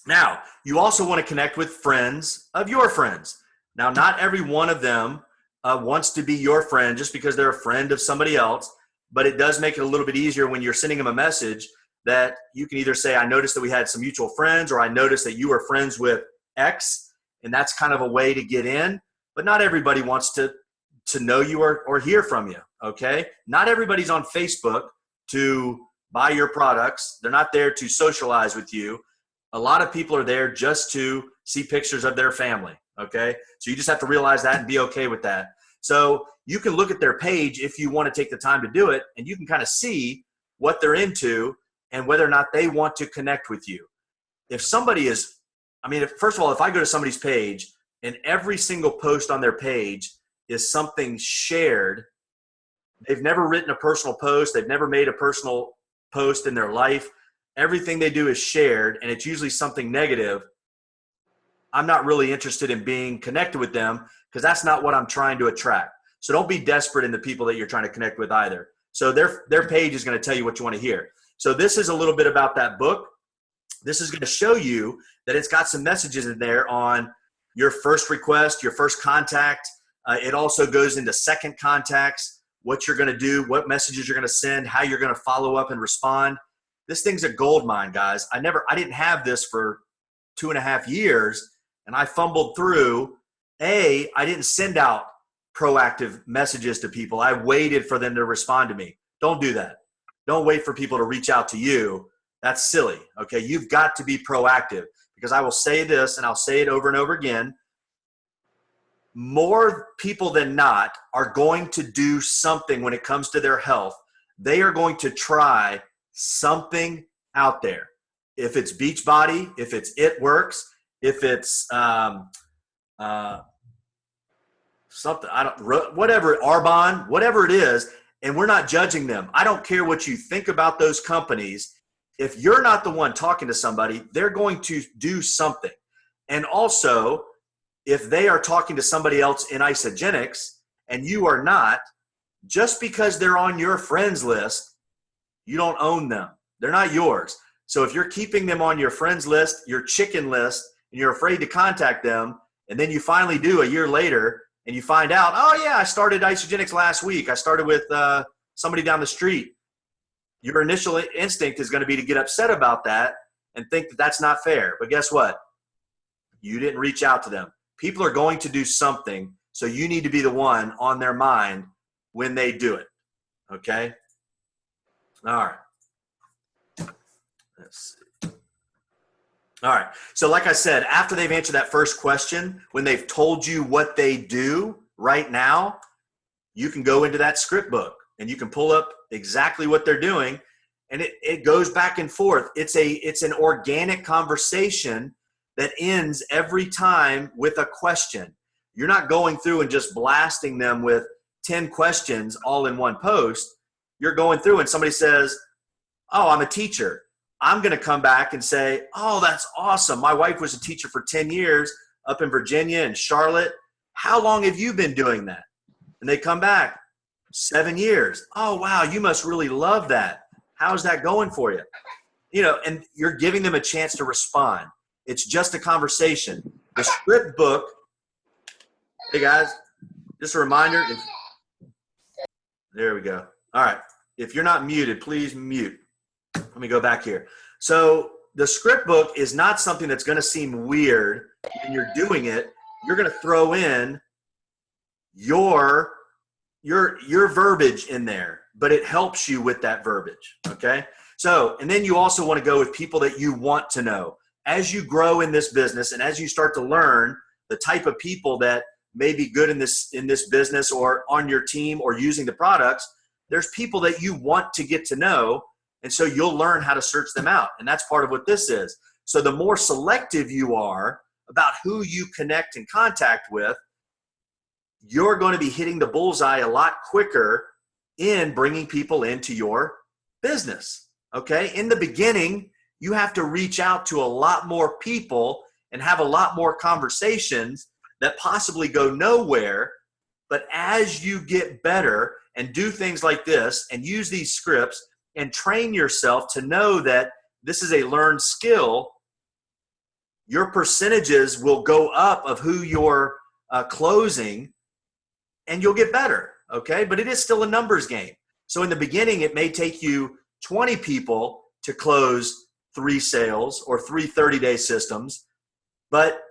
Now, you also want to connect with friends of your friends. Now, not every one of them wants to be your friend just because they're a friend of somebody else, but it does make it a little bit easier when you're sending them a message that you can either say, I noticed that we had some mutual friends, or I noticed that you were friends with X, and that's kind of a way to get in. But not everybody wants to know you or hear from you, okay? Not everybody's on Facebook to buy your products. They're not there to socialize with you. A lot of people are there just to see pictures of their family, okay? So you just have to realize that and be okay with that. So you can look at their page if you want to take the time to do it, and you can kind of see what they're into and whether or not they want to connect with you. If somebody is, first of all, if I go to somebody's page and every single post on their page is something shared, they've never written a personal post, they've never made a personal post in their life, everything they do is shared, and it's usually something negative, I'm not really interested in being connected with them, because that's not what I'm trying to attract. So don't be desperate in the people that you're trying to connect with either. So their page is going to tell you what you want to hear. So this is a little bit about that book. This is going to show you that it's got some messages in there on your first request, your first contact. It also goes into second contacts, what you're going to do, what messages you're going to send, how you're going to follow up and respond. This thing's a gold mine, guys. I didn't have this for 2.5 years, and I fumbled through. I didn't send out proactive messages to people. I waited for them to respond to me. Don't do that. Don't wait for people to reach out to you. That's silly, okay? You've got to be proactive, because I will say this, and I'll say it over and over again. More people than not are going to do something when it comes to their health. They are going to try something out there. If it's Beachbody, if it's It Works, if it's something, whatever, Arbonne, whatever it is, and we're not judging them. I don't care what you think about those companies. If you're not the one talking to somebody, they're going to do something. And also, if they are talking to somebody else in Isagenix and you are not, just because they're on your friends list, you don't own them. They're not yours. So if you're keeping them on your friends list, your chicken list, and you're afraid to contact them, and then you finally do a year later, and you find out, oh yeah, I started Isagenix last week. I started with somebody down the street. Your initial instinct is going to be to get upset about that and think that that's not fair. But guess what? You didn't reach out to them. People are going to do something, so you need to be the one on their mind when they do it. Okay? All right. Let's see. All right. So like I said, after they've answered that first question, when they've told you what they do right now, you can go into that script book and you can pull up exactly what they're doing. And it goes back and forth. It's an organic conversation that ends every time with a question. You're not going through and just blasting them with 10 questions all in one post. You're going through and somebody says, oh, I'm a teacher. I'm going to come back and say, oh, that's awesome. My wife was a teacher for 10 years up in Virginia and Charlotte. How long have you been doing that? And they come back, 7 years. Oh, wow, you must really love that. How's that going for you? And you're giving them a chance to respond. It's just a conversation. The script book, hey guys, just a reminder. There we go. All right. If you're not muted, please mute. Let me go back here. So the script book is not something that's going to seem weird when you're doing it. You're going to throw in your verbiage in there, but it helps you with that verbiage. Okay. So, and then you also want to go with people that you want to know. As you grow in this business and as you start to learn the type of people that may be good in this business or on your team or using the products, there's people that you want to get to know. And so you'll learn how to search them out. And that's part of what this is. So the more selective you are about who you connect and contact with, you're going to be hitting the bullseye a lot quicker in bringing people into your business. Okay. In the beginning, you have to reach out to a lot more people and have a lot more conversations that possibly go nowhere. But as you get better and do things like this and use these scripts and train yourself to know that this is a learned skill, your percentages will go up of who you're closing, and you'll get better, okay? But it is still a numbers game. So in the beginning, it may take you 20 people to close 3 sales or 3 30-day systems. But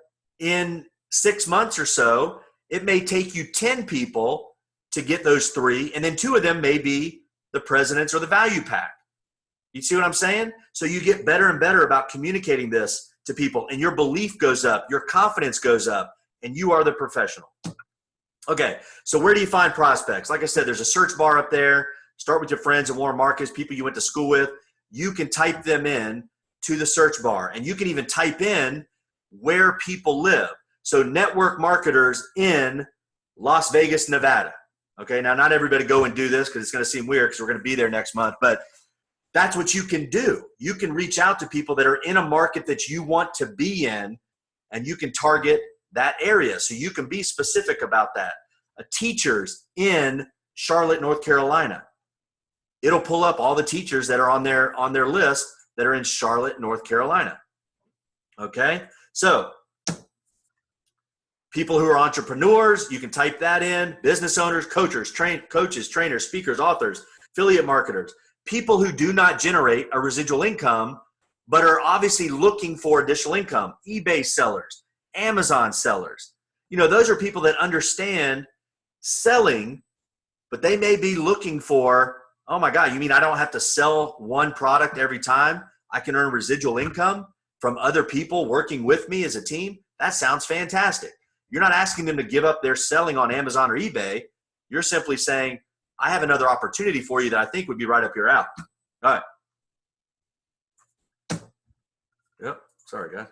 in 6 months or so, it may take you 10 people to get those 3, and then 2 of them may be the presidents or the value pack. You see what I'm saying? So you get better and better about communicating this to people, and your belief goes up, your confidence goes up, and you are the professional. Okay, so where do you find prospects? Like I said, there's a search bar up there. Start with your friends in Warren Markets, people you went to school with. You can type them in to the search bar, and you can even type in where people live. So network marketers in Las Vegas, Nevada. Okay, now not everybody go and do this because it's going to seem weird because we're going to be there next month, but that's what you can do. You can reach out to people that are in a market that you want to be in, and you can target that area. So you can be specific about that. Teachers in Charlotte, North Carolina. It'll pull up all the teachers that are on their list that are in Charlotte, North Carolina. Okay, so people who are entrepreneurs, you can type that in. Business owners, coaches, trainers, speakers, authors, affiliate marketers. People who do not generate a residual income, but are obviously looking for additional income. eBay sellers, Amazon sellers. You know, those are people that understand selling, but they may be looking for, oh my God, you mean I don't have to sell one product every time? I can earn residual income from other people working with me as a team? That sounds fantastic. You're not asking them to give up their selling on Amazon or eBay. You're simply saying, I have another opportunity for you that I think would be right up your alley. All right. Yep. Sorry, guys.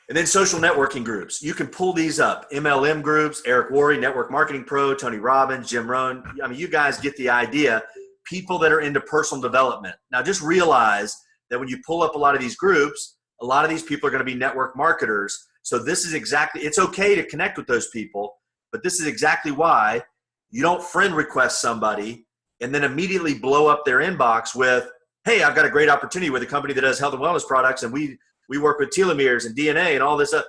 And then social networking groups. You can pull these up. MLM groups, Eric Worre, Network Marketing Pro, Tony Robbins, Jim Rohn. I mean, you guys get the idea. People that are into personal development. Now, just realize that when you pull up a lot of these groups, a lot of these people are going to be network marketers. So this is exactly, it's okay to connect with those people, but this is exactly why you don't friend request somebody and then immediately blow up their inbox with, hey, I've got a great opportunity with a company that does health and wellness products, and we work with telomeres and DNA and all this stuff.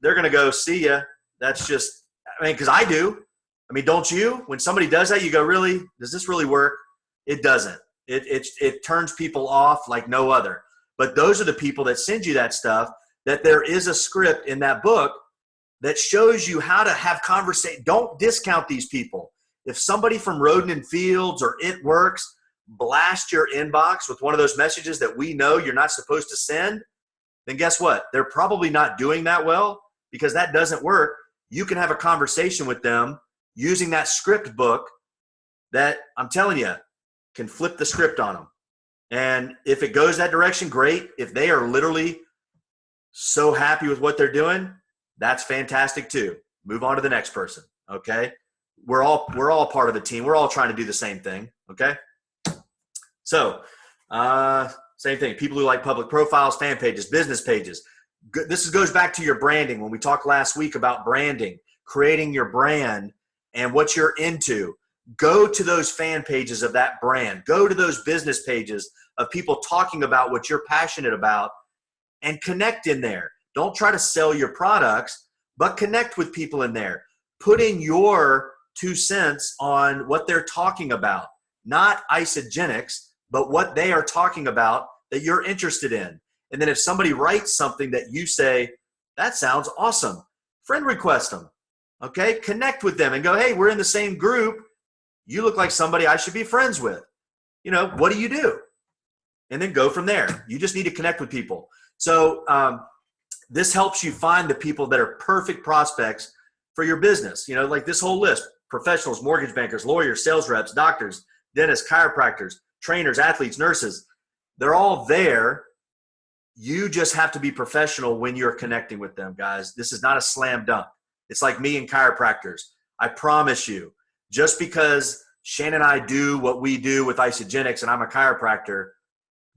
They're going to go, see ya. That's just, I mean, because I do. I mean, don't you? When somebody does that, you go, really? Does this really work? It doesn't. It turns people off like no other. But those are the people that send you that stuff, that there is a script in that book that shows you how to have conversation. Don't discount these people. If somebody from Roden and Fields or It Works blast your inbox with one of those messages that we know you're not supposed to send, then guess what? They're probably not doing that well, because that doesn't work. You can have a conversation with them using that script book that, I'm telling you, can flip the script on them. And if it goes that direction, great. If they are literally so happy with what they're doing, that's fantastic too. Move on to the next person. Okay. We're all part of a team. We're all trying to do the same thing. Okay. So, same thing. People who like public profiles, fan pages, business pages. This goes back to your branding. When we talked last week about branding, creating your brand and what you're into, go to those fan pages of that brand. Go to those business pages of people talking about what you're passionate about and connect in there. Don't try to sell your products, but connect with people in there. Put in your 2 cents on what they're talking about, not Isagenix, but what they are talking about that you're interested in. And then if somebody writes something that you say, that sounds awesome, friend request them. Okay, connect with them and go, hey, we're in the same group. You look like somebody I should be friends with. You know, what do you do? And then go from there. You just need to connect with people. So this helps you find the people that are perfect prospects for your business. You know, like this whole list: professionals, mortgage bankers, lawyers, sales reps, doctors, dentists, chiropractors, trainers, athletes, nurses. They're all there. You just have to be professional when you're connecting with them, guys. This is not a slam dunk. It's like me and chiropractors. I promise you, just because Shane and I do what we do with Isagenix and I'm a chiropractor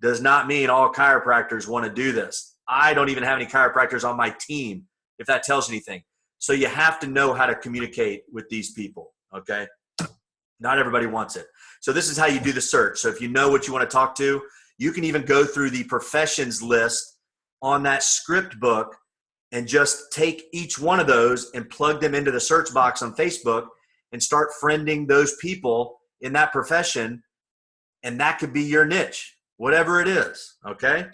does not mean all chiropractors want to do this. I don't even have any chiropractors on my team, if that tells you anything. So you have to know how to communicate with these people, okay? Not everybody wants it. So this is how you do the search. So if you know what you want to talk to, you can even go through the professions list on that script book and just take each one of those and plug them into the search box on Facebook and start friending those people in that profession. And that could be your niche. whatever it is. Okay.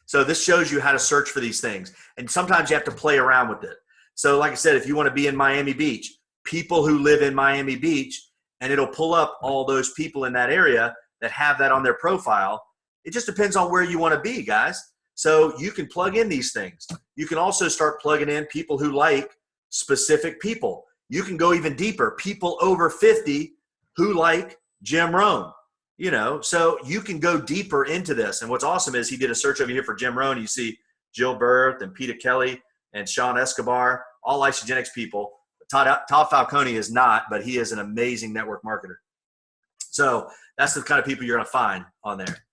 So this shows you how to search for these things. And sometimes you have to play around with it. So like I said, if you want to be in Miami Beach, people who live in Miami Beach, and it'll pull up all those people in that area that have that on their profile. It just depends on where you want to be, guys. So you can plug in these things. You can also start plugging in people who like specific people. You can go even deeper, people over 50 who like Jim Rohn. You know, so you can go deeper into this. And what's awesome is he did a search over here for Jim Rohn. You see Jill Burth and Peter Kelly and Sean Escobar, all Isagenix people. Todd Falcone is not, but he is an amazing network marketer. So that's the kind of people you're going to find on there.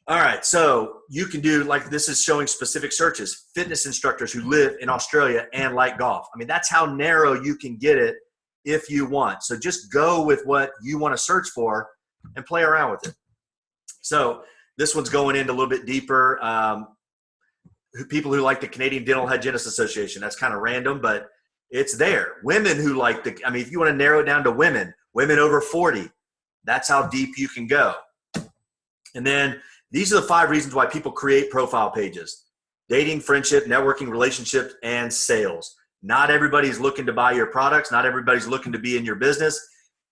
All right, so you can do, like this is showing specific searches, fitness instructors who live in Australia and like golf. I mean, that's how narrow you can get it if you want. So just go with what you want to search for and play around with it. So this one's going into a little bit deeper. People who like the Canadian Dental Hygienists Association, that's kind of random, but it's there. Women who like if you want to narrow it down to women over 40, that's how deep you can go. And then these are the 5 reasons why people create profile pages: dating, friendship, networking, relationships, and sales. Not everybody's looking to buy your products. Not everybody's looking to be in your business.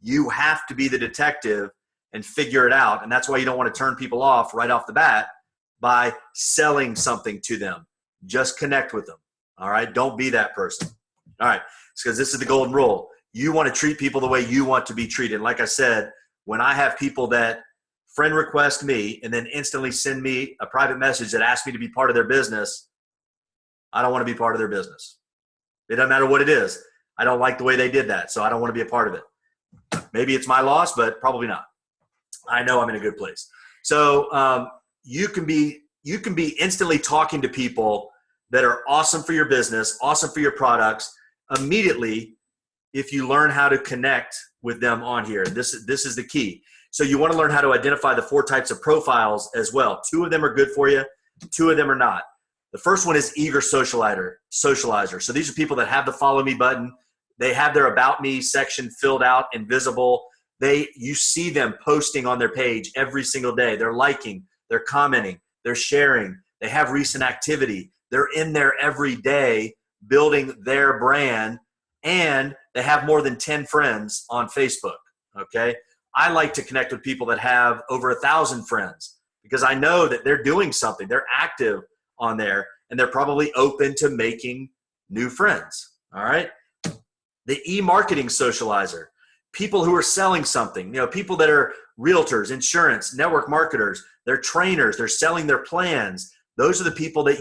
You have to be the detective and figure it out. And that's why you don't want to turn people off right off the bat by selling something to them. Just connect with them. All right. Don't be that person. All right. Because this is the golden rule. You want to treat people the way you want to be treated. Like I said, when I have people that friend request me and then instantly send me a private message that asks me to be part of their business, I don't want to be part of their business. It doesn't matter what it is. I don't like the way they did that, so I don't want to be a part of it. Maybe it's my loss, but probably not. I know I'm in a good place. So you can be instantly talking to people that are awesome for your business, awesome for your products immediately if you learn how to connect with them on here. This is the key. So you want to learn how to identify the 4 types of profiles as well. 2 of them are good for you. 2 of them are not. The first one is eager socializer. So these are people that have the follow me button. They have their about me section filled out and visible. You see them posting on their page every single day. They're liking, they're commenting, they're sharing. They have recent activity. They're in there every day building their brand, and they have more than 10 friends on Facebook. Okay. I like to connect with people that have over 1,000 friends because I know that they're doing something. They're active on there, and they're probably open to making new friends. All right. The e-marketing socializer, people who are selling something, people that are realtors, insurance, network marketers, they're trainers, they're selling their plans. Those are the people that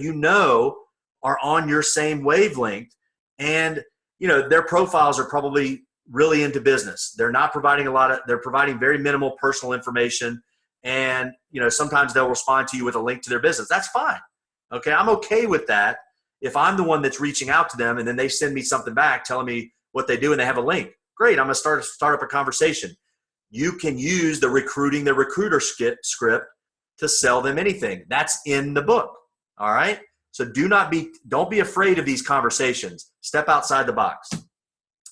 are on your same wavelength, and their profiles are probably really into business. They're not providing they're providing very minimal personal information, and sometimes they'll respond to you with a link to their business. That's fine. Okay, I'm okay with that if I'm the one that's reaching out to them and then they send me something back telling me what they do and they have a link. Great, I'm going to start up a conversation. You can use the recruiting the recruiter script to sell them anything. That's in the book. All right? So don't be afraid of these conversations. Step outside the box.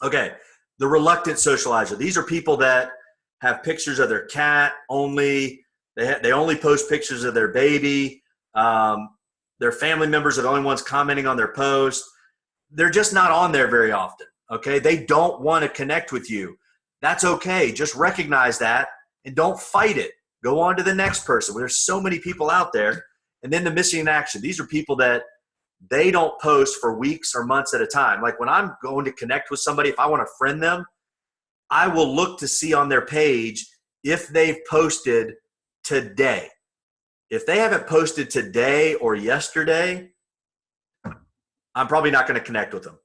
Okay, the reluctant socializer. These are people that have pictures of their cat only. They only post pictures of their baby. Their family members are the only ones commenting on their post. They're just not on there very often. Okay, they don't want to connect with you. That's okay. Just recognize that and don't fight it. Go on to the next person. There's so many people out there. And then the missing in action. These are people that they don't post for weeks or months at a time. Like when I'm going to connect with somebody, if I want to friend them, I will look to see on their page if they've posted today. If they haven't posted today or yesterday, I'm probably not going to connect with them.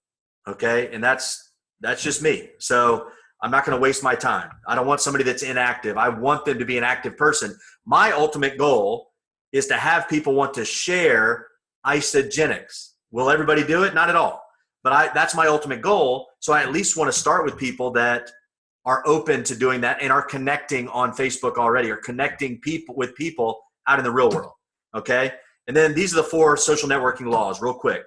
Okay. And that's just me. So I'm not going to waste my time. I don't want somebody that's inactive. I want them to be an active person. My ultimate goal is to have people want to share Isagenix. Will everybody do it? Not at all. But that's my ultimate goal. So I at least want to start with people that are open to doing that and are connecting on Facebook already, or connecting with people out in the real world. Okay. And then these are the 4 social networking laws real quick.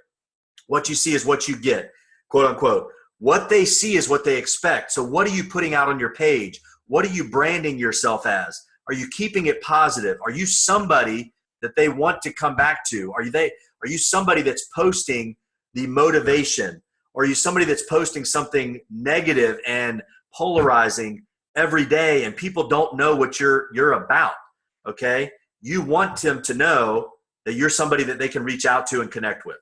What you see is what you get, quote unquote. What they see is what they expect. So what are you putting out on your page? What are you branding yourself as? Are you keeping it positive? Are you somebody that they want to come back to? Are you somebody that's posting the motivation? Or are you somebody that's posting something negative and polarizing every day and people don't know what you're about? Okay? You want them to know that you're somebody that they can reach out to and connect with.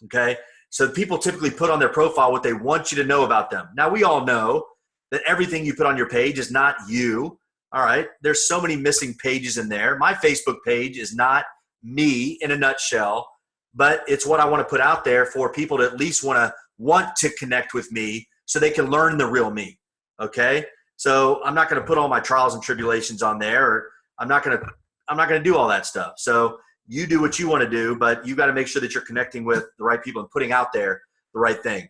Okay? So people typically put on their profile what they want you to know about them. Now, we all know that everything you put on your page is not you. All right? There's so many missing pages in there. My Facebook page is not me in a nutshell, but it's what I want to put out there for people to at least want to connect with me so they can learn the real me. Okay? So I'm not going to put all my trials and tribulations on there, or I'm not going to do all that stuff. So you do what you want to do, but you got to make sure that you're connecting with the right people and putting out there the right thing.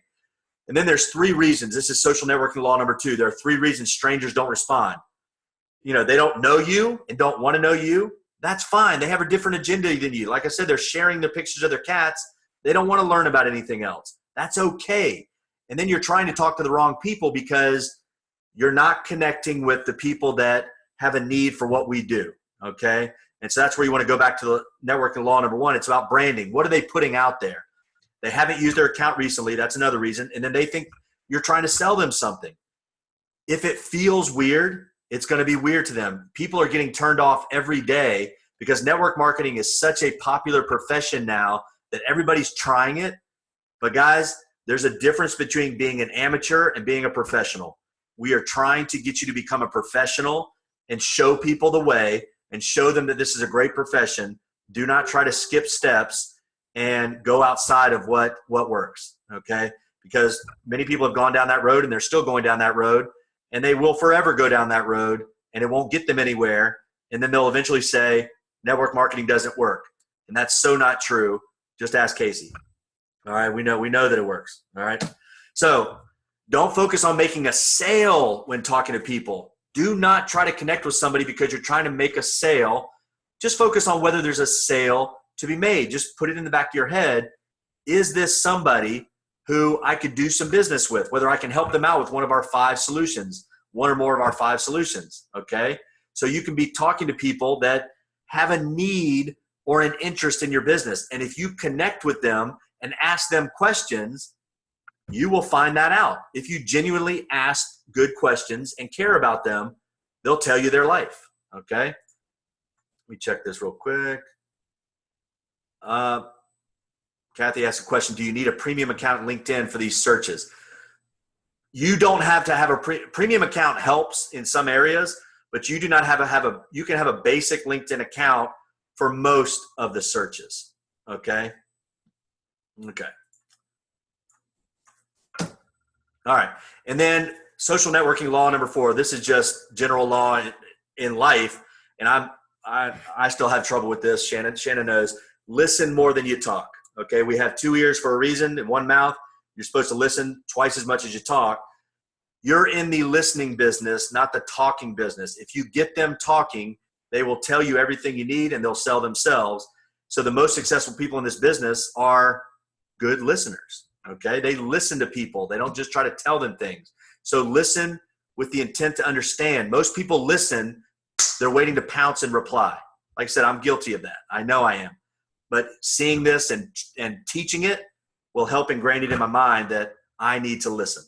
And then there's 3 reasons. This is social networking law number 2. There are 3 reasons strangers don't respond. They don't know you and don't want to know you. That's fine. They have a different agenda than you. Like I said, they're sharing the pictures of their cats. They don't want to learn about anything else. That's okay. And then you're trying to talk to the wrong people because you're not connecting with the people that have a need for what we do. Okay? And so that's where you want to go back to the networking law number 1. It's about branding. What are they putting out there? They haven't used their account recently. That's another reason. And then they think you're trying to sell them something. If it feels weird, it's going to be weird to them. People are getting turned off every day because network marketing is such a popular profession now that everybody's trying it. But guys, there's a difference between being an amateur and being a professional. We are trying to get you to become a professional and show people the way and show them that this is a great profession. Do not try to skip steps and go outside of what works, okay? Because many people have gone down that road and they're still going down that road, and they will forever go down that road, and it won't get them anywhere. And then they'll eventually say, network marketing doesn't work. And that's so not true. Just ask Casey. All right, we know that it works. All right. So don't focus on making a sale when talking to people. Do not try to connect with somebody because you're trying to make a sale. Just focus on whether there's a sale to be made. Just put it in the back of your head. Is this somebody who I could do some business with, whether I can help them out with one of our 5 solutions, one or more of our 5 solutions, okay? So you can be talking to people that have a need or an interest in your business. And if you connect with them and ask them questions, you will find that out. If you genuinely ask good questions and care about them, they'll tell you their life, okay? Let me check this real quick. Kathy asked a question, do you need a premium account in LinkedIn for these searches? You don't have to have a premium account. Helps in some areas, but you do not you can have a basic LinkedIn account for most of the searches. Okay. Okay. All right. And then social networking law number 4. This is just general law in life. And I still have trouble with this. Shannon knows. Listen more than you talk. Okay, we have 2 ears for a reason and 1 mouth. You're supposed to listen twice as much as you talk. You're in the listening business, not the talking business. If you get them talking, they will tell you everything you need and they'll sell themselves. So the most successful people in this business are good listeners. Okay, they listen to people. They don't just try to tell them things. So listen with the intent to understand. Most people listen, they're waiting to pounce and reply. Like I said, I'm guilty of that. I know I am. But seeing this and teaching it will help ingrain it in my mind that I need to listen.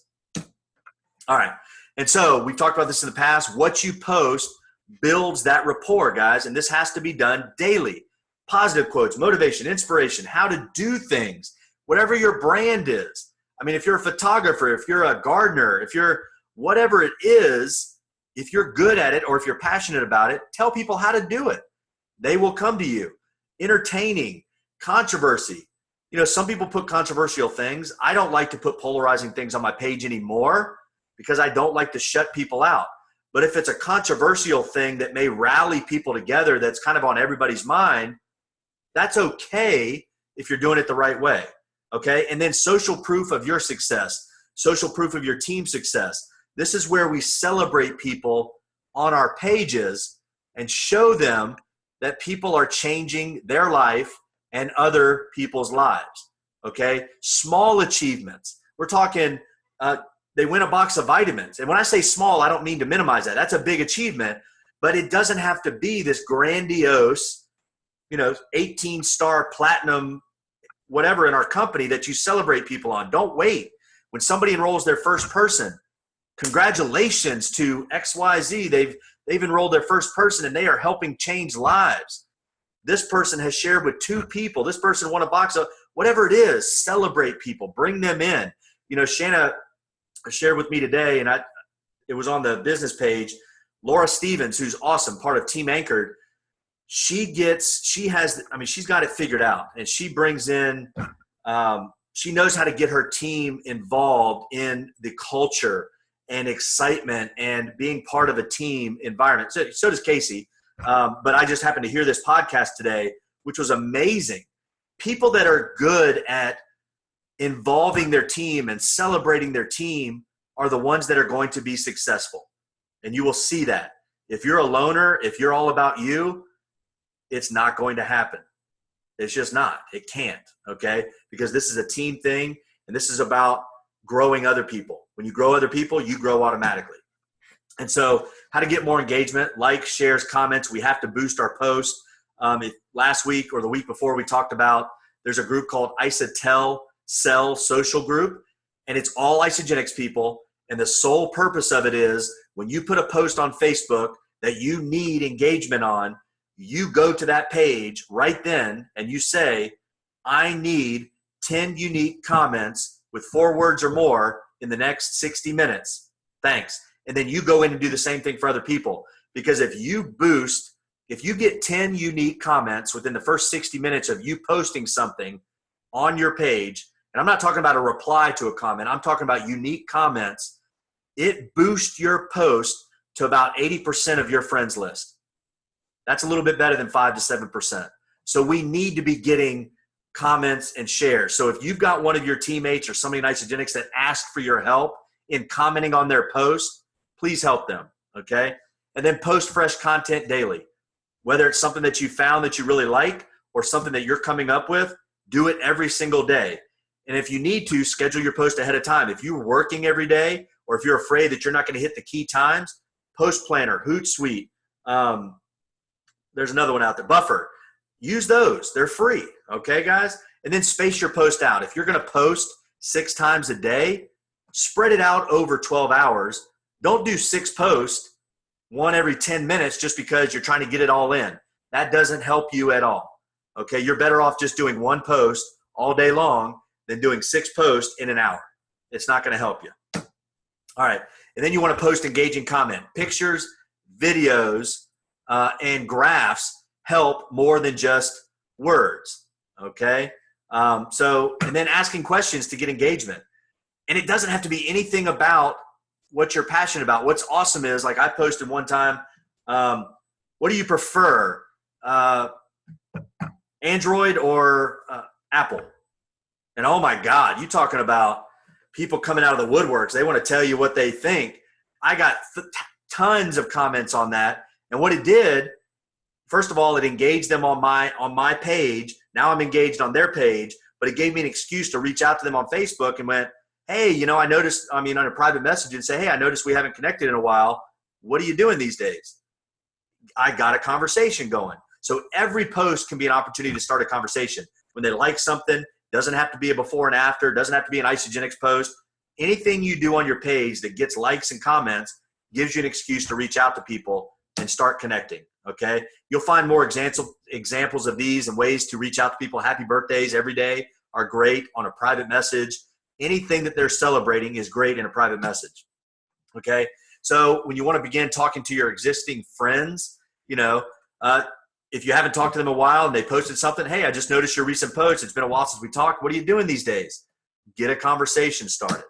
All right. And so we've talked about this in the past. What you post builds that rapport, guys. And this has to be done daily. Positive quotes, motivation, inspiration, how to do things, whatever your brand is. I mean, if you're a photographer, if you're a gardener, if you're whatever it is, if you're good at it or if you're passionate about it, tell people how to do it. They will come to you. Entertaining, controversy. Some people put controversial things. I don't like to put polarizing things on my page anymore because I don't like to shut people out. But if it's a controversial thing that may rally people together that's kind of on everybody's mind, that's okay if you're doing it the right way, okay? And then social proof of your success, social proof of your team's success. This is where we celebrate people on our pages and show them that people are changing their life and other people's lives, okay? Small achievements. We're talking, they win a box of vitamins. And when I say small, I don't mean to minimize that. That's a big achievement. But it doesn't have to be this grandiose, 18-star platinum, whatever in our company that you celebrate people on. Don't wait. When somebody enrolls their first person, congratulations to XYZ. They've enrolled their first person and they are helping change lives. This person has shared with 2 people. This person won a box of whatever it is. Celebrate people. Bring them in. Shanna shared with me today, and it was on the business page. Laura Stevens, who's awesome, part of Team Anchored. She's got it figured out, and she brings in. She knows how to get her team involved in the culture and excitement and being part of a team environment. So does Casey. But I just happened to hear this podcast today, which was amazing. People that are good at involving their team and celebrating their team are the ones that are going to be successful. And you will see that. If you're a loner, if you're all about you, it's not going to happen. It's just not. It can't, okay? Because this is a team thing, and this is about growing other people. When you grow other people, you grow automatically. And so how to get more engagement, likes, shares, comments. We have to boost our posts. Last week or the week before, we talked about there's a group called Isotel Cell Social Group, and it's all Isagenix people. And the sole purpose of it is when you put a post on Facebook that you need engagement on, you go to that page right then and you say, I need 10 unique comments with 4 words or more in the next 60 minutes. Thanks. And then you go in and do the same thing for other people. Because if you get 10 unique comments within the first 60 minutes of you posting something on your page, and I'm not talking about a reply to a comment, I'm talking about unique comments, it boosts your post to about 80% of your friends list. That's a little bit better than 5 to 7%. So we need to be getting comments and shares. So if you've got one of your teammates or somebody in Isagenix that asked for your help in commenting on their post, please help them, okay? And then post fresh content daily. Whether it's something that you found that you really like or something that you're coming up with, do it every single day. And if you need to, schedule your post ahead of time. If you're working every day or if you're afraid that you're not going to hit the key times, Post Planner, Hootsuite, there's another one out there, Buffer. Use those. They're free, okay, guys? And then space your post out. If you're going to post 6 times a day, spread it out over 12 hours. Don't do 6 posts, 1 every 10 minutes just because you're trying to get it all in. That doesn't help you at all, okay? You're better off just doing 1 post all day long than doing 6 posts in an hour. It's not going to help you. All right, and then you want to post engaging comment. Pictures, videos, and graphs help more than just words, okay? And then asking questions to get engagement. And it doesn't have to be anything about what you're passionate about. What's awesome is, like I posted one time, what do you prefer, Android or Apple? And oh my God, you talking about people coming out of the woodworks. They want to tell you what they think. I got tons of comments on that. And what it did, first of all, it engaged them on my page. Now I'm engaged on their page, but it gave me an excuse to reach out to them on Facebook and went, hey, I noticed, on a private message and say, hey, I noticed we haven't connected in a while. What are you doing these days? I got a conversation going. So every post can be an opportunity to start a conversation. When they like something, doesn't have to be a before and after, doesn't have to be an Isagenix post. Anything you do on your page that gets likes and comments gives you an excuse to reach out to people and start connecting, okay? You'll find more examples of these and ways to reach out to people. Happy birthdays every day are great on a private message. Anything that they're celebrating is great in a private message, okay? So when you want to begin talking to your existing friends, if you haven't talked to them in a while and they posted something, hey, I just noticed your recent post. It's been a while since we talked. What are you doing these days? Get a conversation started,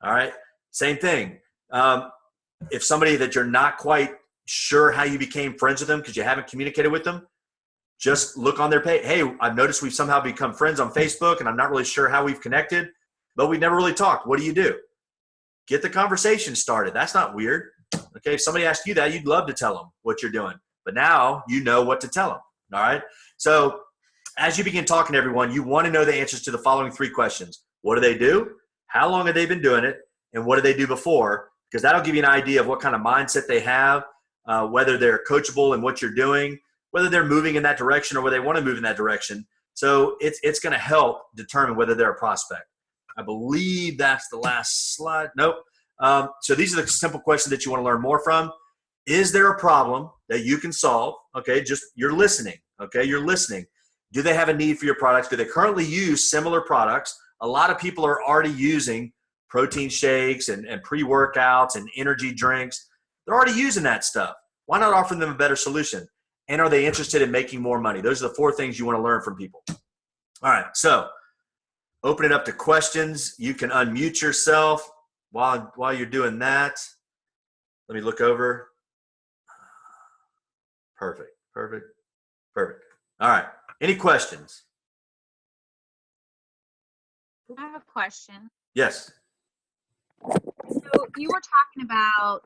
all right? Same thing. If somebody that you're not quite sure how you became friends with them because you haven't communicated with them, just look on their page. Hey, I've noticed we've somehow become friends on Facebook, and I'm not really sure how we've connected, but we've never really talked. What do you do? Get the conversation started. That's not weird. Okay, if somebody asked you that, you'd love to tell them what you're doing. But now you know what to tell them, all right? So as you begin talking to everyone, you want to know the answers to the following 3 questions. What do they do? How long have they been doing it? And what did they do before? Because that'll give you an idea of what kind of mindset they have. whether they're coachable in what you're doing, whether they're moving in that direction or whether they want to move in that direction. So it's going to help determine whether they're a prospect. I believe that's the last slide. Nope. So these are the simple questions that you want to learn more from. Is there a problem that you can solve? Okay, just you're listening. Okay, you're listening. Do they have a need for your products? Do they currently use similar products? A lot of people are already using protein shakes and pre-workouts and energy drinks. They're already using that stuff. Why not offer them a better solution? And are they interested in making more money? Those are the 4 things you want to learn from people. All right, so open it up to questions. You can unmute yourself while you're doing that. Let me look over. Perfect. All right. Any questions? I have a question. Yes. So you were talking about,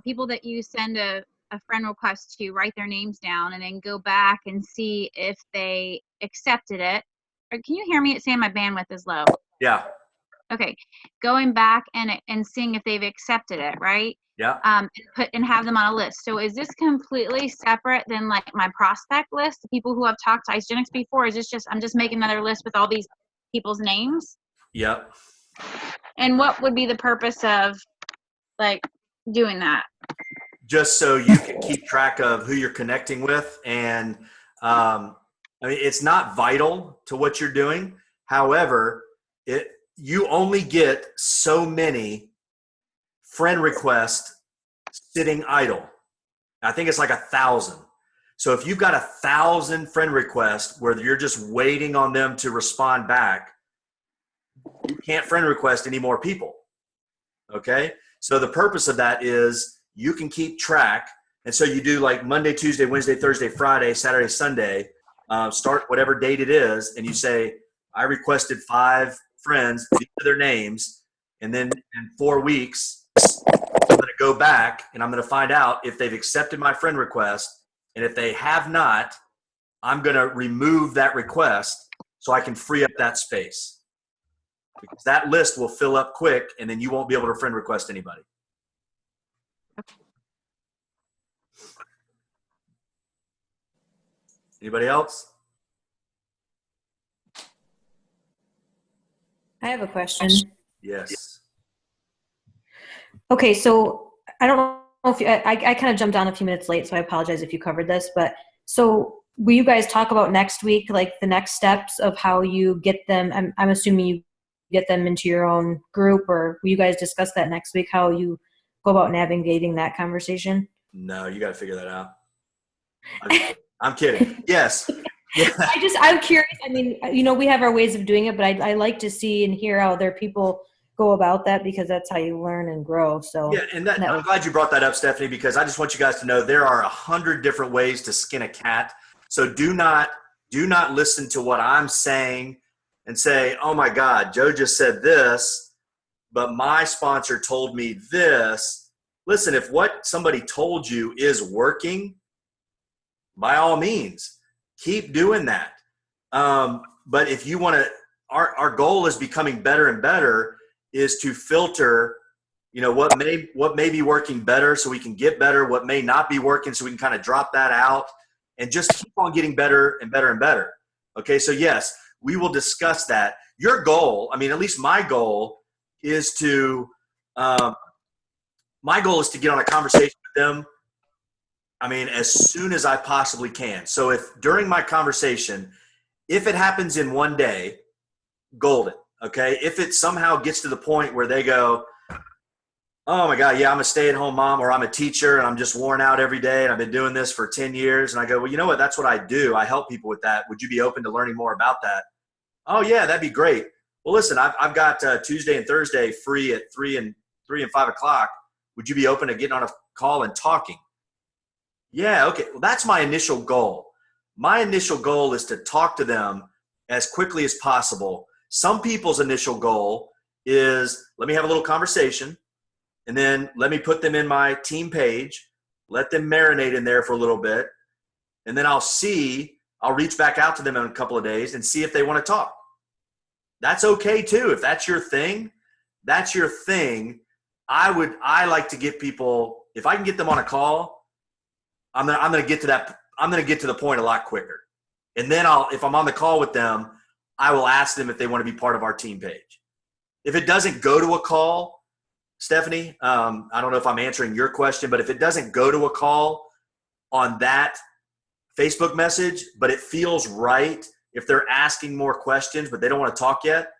people that you send a friend request to, write their names down and then go back and see if they accepted it. Or can you hear me? It's saying my bandwidth is low. Yeah. Okay. Going back and seeing if they've accepted it, right? Yeah. And have them on a list. So is this completely separate than like my prospect list, the people who have talked to Isagenix before? Is this I'm just making another list with all these people's names? Yep. And what would be the purpose of like doing that? Just so you can keep track of who you're connecting with. And it's not vital to what you're doing. However, you only get so many friend requests sitting idle. I think it's like 1,000. So if you've got 1,000 friend requests where you're just waiting on them to respond back, you can't friend request any more people. Okay. So the purpose of that is you can keep track. And so you do like Monday, Tuesday, Wednesday, Thursday, Friday, Saturday, Sunday, start whatever date it is. And you say, I requested 5 friends, these are their names. And then in 4 weeks, I'm going to go back and I'm going to find out if they've accepted my friend request. And if they have not, I'm going to remove that request so I can free up that space. Because that list will fill up quick and then you won't be able to friend request anybody. Anybody else? I have a question. Yes. Okay, so I don't know if I kind of jumped on a few minutes late, so I apologize if you covered this. But so will you guys talk about next week, like the next steps of how you get them? I'm assuming you get them into your own group, or will you guys discuss that next week? How you go about navigating that conversation? No, you got to figure that out. I'm kidding. Yes. Yeah. I'm curious. I mean, we have our ways of doing it, but I like to see and hear how other people go about that, because that's how you learn and grow. So yeah, and I'm glad you brought that up, Stephanie, because I just want you guys to know there are 100 different ways to skin a cat. So do not listen to what I'm saying and say, oh my God, Joe just said this, but my sponsor told me this. Listen, if what somebody told you is working, by all means, keep doing that. But if you want to, our goal is becoming better and better, is to filter, what may be working better so we can get better, what may not be working so we can kind of drop that out and just keep on getting better and better and better. Okay, so yes, we will discuss that. Your goal, at least my goal is to get on a conversation with them as soon as I possibly can. So if during my conversation, if it happens in one day, golden, okay? If it somehow gets to the point where they go, oh my God, yeah, I'm a stay-at-home mom, or I'm a teacher and I'm just worn out every day and I've been doing this for 10 years. And I go, well, you know what? That's what I do. I help people with that. Would you be open to learning more about that? Oh yeah, that'd be great. Well, listen, I've got Tuesday and Thursday free at 3 and 5 o'clock. Would you be open to getting on a call and talking? Yeah, okay. Well, that's my initial goal. My initial goal is to talk to them as quickly as possible. Some people's initial goal is, let me have a little conversation, and then let me put them in my team page, let them marinate in there for a little bit, and then I'll reach back out to them in a couple of days and see if they want to talk. That's okay too. If that's your thing, that's your thing. I like to get people, if I can get them on a call, I'm gonna get to that. I'm gonna get to the point a lot quicker. And then if I'm on the call with them, I will ask them if they want to be part of our team page. If it doesn't go to a call, Stephanie, I don't know if I'm answering your question, but if it doesn't go to a call on that Facebook message, but it feels right, if they're asking more questions, but they don't want to talk yet,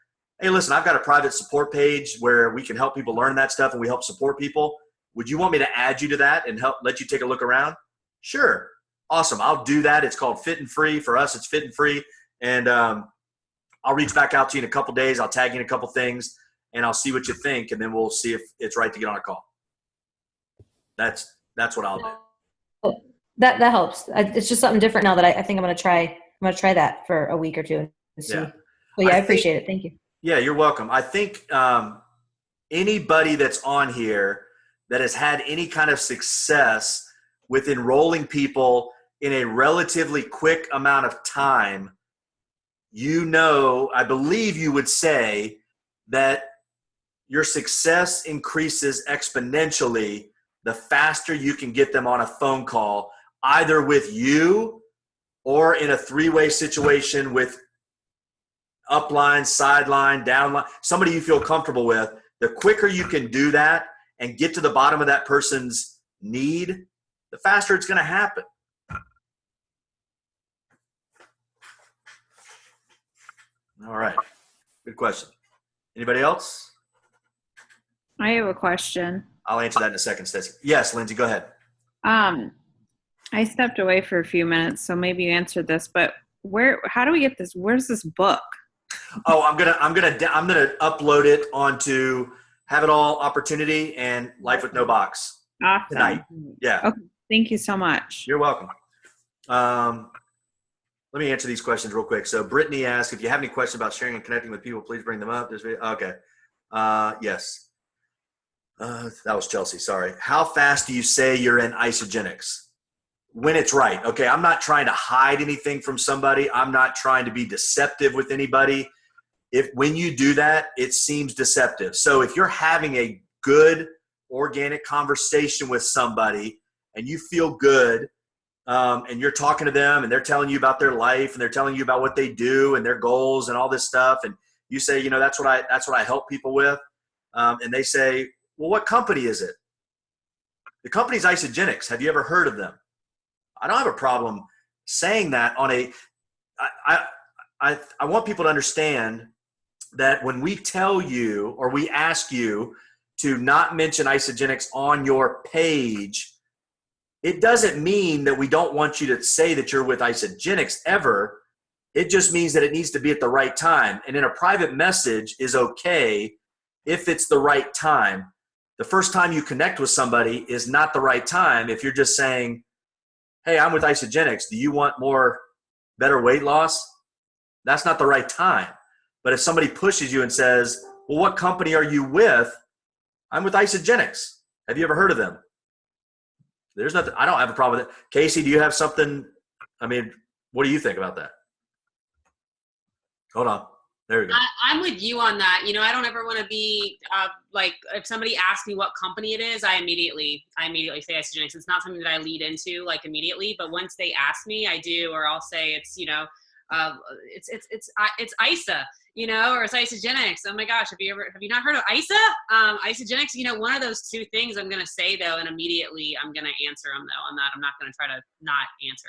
hey, listen, I've got a private support page where we can help people learn that stuff and we help support people. Would you want me to add you to that and help let you take a look around? Sure. Awesome. I'll do that. It's called Fit and Free. For us, it's Fit and Free. And I'll reach back out to you in a couple days. I'll tag you in a couple things and I'll see what you think. And then we'll see if it's right to get on a call. That's what I'll do. That helps. It's just something different now that I think I'm going to try. I'm going to try that for a week or two and see. Yeah. Well, I appreciate it. Thank you. Yeah, you're welcome. I think anybody that's on here that has had any kind of success with enrolling people in a relatively quick amount of time, I believe you would say that your success increases exponentially the faster you can get them on a phone call, either with you or in a three-way situation with upline, sideline, downline, somebody you feel comfortable with. The quicker you can do that and get to the bottom of that person's need, the faster it's going to happen. All right. Good question. Anybody else? I have a question. I'll answer that in a second, Stacey. Yes, Lindsay, go ahead. I stepped away for a few minutes, so maybe you answered this, but how do we get this? Where's this book? Oh, I'm gonna upload it onto Have It All Opportunity and Life with No Box Awesome. tonight. Yeah. Okay. Thank you so much. You're welcome. Let me answer these questions real quick. So Brittany asked, if you have any questions about sharing and connecting with people, please bring them up. Okay. Yes. That was Chelsea. Sorry. How fast do you say you're in Isagenix? When it's right. Okay. I'm not trying to hide anything from somebody. I'm not trying to be deceptive with anybody. When you do that, it seems deceptive. So if you're having a good organic conversation with somebody and you feel good, and you're talking to them and they're telling you about their life and they're telling you about what they do and their goals and all this stuff, and you say, that's what I help people with, and they say, well, what company is it? The company's Isagenix. Have you ever heard of them? I don't have a problem saying that I want people to understand that when we tell you or we ask you to not mention Isagenix on your page, it doesn't mean that we don't want you to say that you're with Isagenix ever. It just means that it needs to be at the right time. And in a private message is okay if it's the right time. The first time you connect with somebody is not the right time. If you're just saying, hey, I'm with Isagenix. Do you want better weight loss? That's not the right time. But if somebody pushes you and says, well, what company are you with? I'm with Isagenix. Have you ever heard of them? There's nothing. I don't have a problem with it. Casey, do you have something? I mean, what do you think about that? Hold on. There we go. I'm with you on that. I don't ever want to be like, if somebody asks me what company it is, I immediately say Isagenix. It's not something that I lead into like immediately, but once they ask me, I do, or I'll say it's it's ISA, or it's Isagenix. Oh my gosh, have you not heard of ISA? Isagenix, one of those two things I'm going to say though, and immediately I'm going to answer them though on that. I'm not going to try to not answer.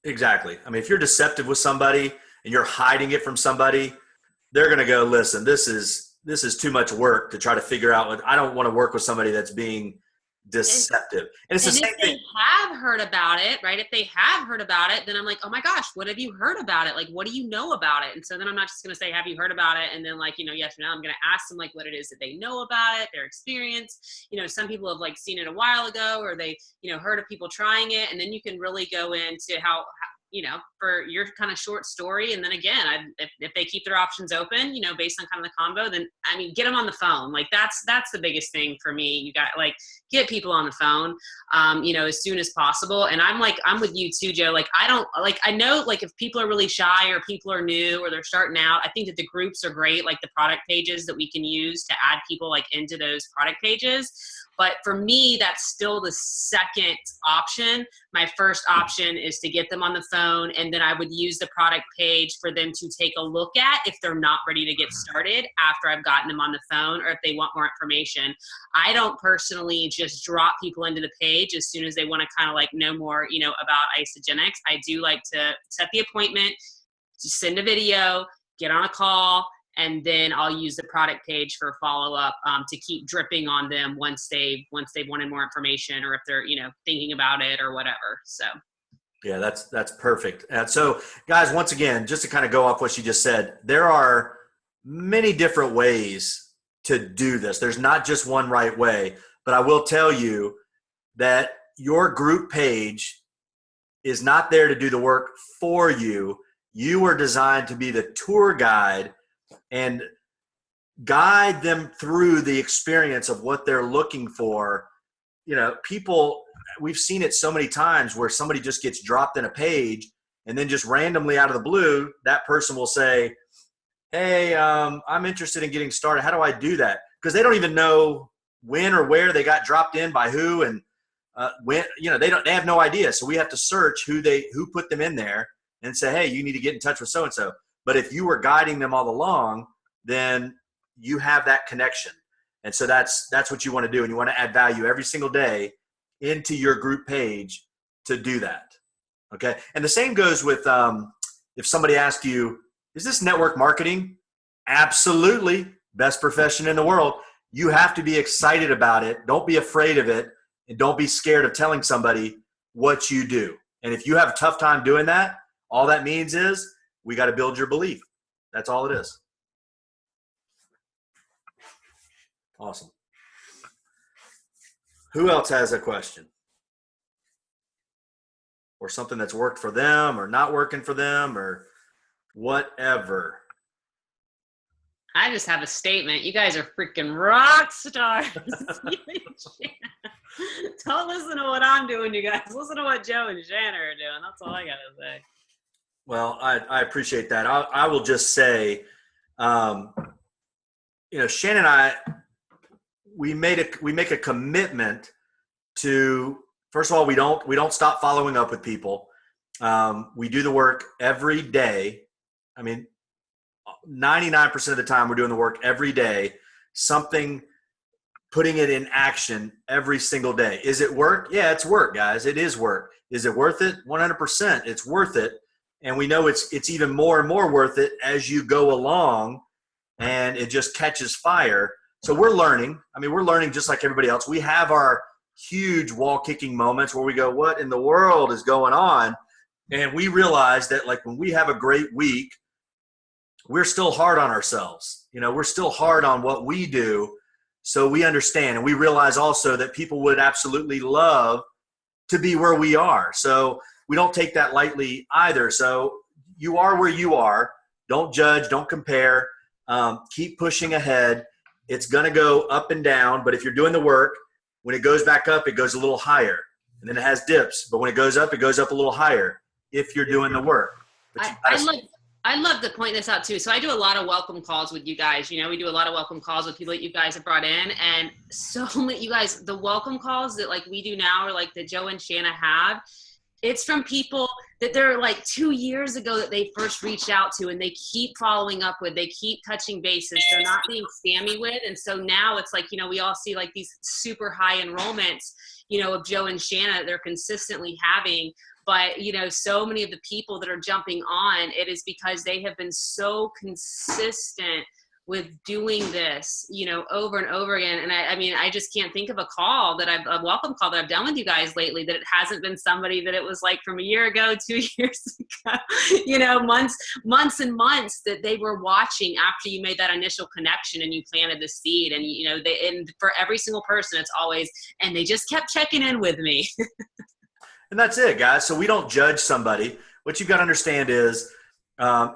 Exactly. I mean, if you're deceptive with somebody and you're hiding it from somebody, they're going to go, listen, this is too much work to try to figure out. I don't want to work with somebody that's being deceptive. And it's the same thing. If they have heard about it, right? If they have heard about it, then I'm like, oh my gosh, what have you heard about it? Like, what do you know about it? And so then I'm not just going to say, have you heard about it? And then yes or no. I'm going to ask them like what it is that they know about it, their experience. Some people have like seen it a while ago, or they, heard of people trying it. And then you can really go into how for your kind of short story. And then again, if they keep their options open, based on kind of the combo, then get them on the phone. Like that's the biggest thing for me. You got get people on the phone, as soon as possible. And I'm with you too, Joe. I know if people are really shy or people are new or they're starting out, I think that the groups are great. Like the product pages that we can use to add people into those product pages. But for me, that's still the second option. My first option is to get them on the phone, and then I would use the product page for them to take a look at if they're not ready to get started after I've gotten them on the phone, or if they want more information. I don't personally just drop people into the page as soon as they want to kind of like know more, about Isagenix. I do like to set the appointment, just send a video, get on a call, and then I'll use the product page for follow-up to keep dripping on them once they've wanted more information, or if they're thinking about it or whatever. So yeah, that's perfect. So guys, once again, just to kind of go off what she just said, there are many different ways to do this. There's not just one right way, but I will tell you that your group page is not there to do the work for you. You are designed to be the tour guide and guide them through the experience of what they're looking for. People, we've seen it so many times where somebody just gets dropped in a page, and then just randomly out of the blue, that person will say, hey, I'm interested in getting started. How do I do that? Because they don't even know when or where they got dropped in by who, and when, they have no idea. So we have to search who put them in there and say, hey, you need to get in touch with so-and-so. But if you were guiding them all along, then you have that connection. And so that's what you want to do. And you want to add value every single day into your group page to do that. Okay. And the same goes with if somebody asks you, is this network marketing? Absolutely. Best profession in the world. You have to be excited about it. Don't be afraid of it. And don't be scared of telling somebody what you do. And if you have a tough time doing that, all that means is we got to build your belief. That's all it is. Awesome. Who else has a question? Or something that's worked for them or not working for them or whatever. I just have a statement. You guys are freaking rock stars. Don't listen to what I'm doing, you guys. Listen to what Joe and Shannon are doing. That's all I got to say. Well, I appreciate that. I will just say, Shannon and I, we make a commitment to, first of all, we don't stop following up with people. We do the work every day. I mean, 99% of the time we're doing the work every day, putting it in action every single day. Is it work? Yeah, it's work, guys. It is work. Is it worth it? 100%. It's worth it. And we know it's even more and more worth it as you go along and it just catches fire. So we're learning. I mean, we're learning just like everybody else. We have our huge wall kicking moments where we go, what in the world is going on? And we realize that like when we have a great week, we're still hard on ourselves. We're still hard on what we do. So we understand. And we realize also that people would absolutely love to be where we are. So we don't take that lightly either. So you are where you are. Don't judge. Don't compare. Keep pushing ahead. It's going to go up and down. But if you're doing the work, when it goes back up, it goes a little higher. And then it has dips. But when it goes up a little higher if you're doing the work. I love to point this out too. So I do a lot of welcome calls with you guys. We do a lot of welcome calls with people that you guys have brought in. And so many, you guys, the welcome calls that like we do now, or like that Joe and Shanna have, it's from people that they're like 2 years ago that they first reached out to, and they keep following up with, they keep touching bases. They're not being spammy with. And so now it's like, we all see like these super high enrollments, of Joe and Shanna that they're consistently having. But, so many of the people that are jumping on, it is because they have been so consistent with doing this, over and over again. And I just can't think of a welcome call that I've done with you guys lately that it hasn't been somebody that it was like from a year ago, 2 years ago, months and months that they were watching after you made that initial connection and you planted the seed. And, and for every single person, it's always, and they just kept checking in with me. And that's it, guys. So we don't judge somebody. What you've got to understand is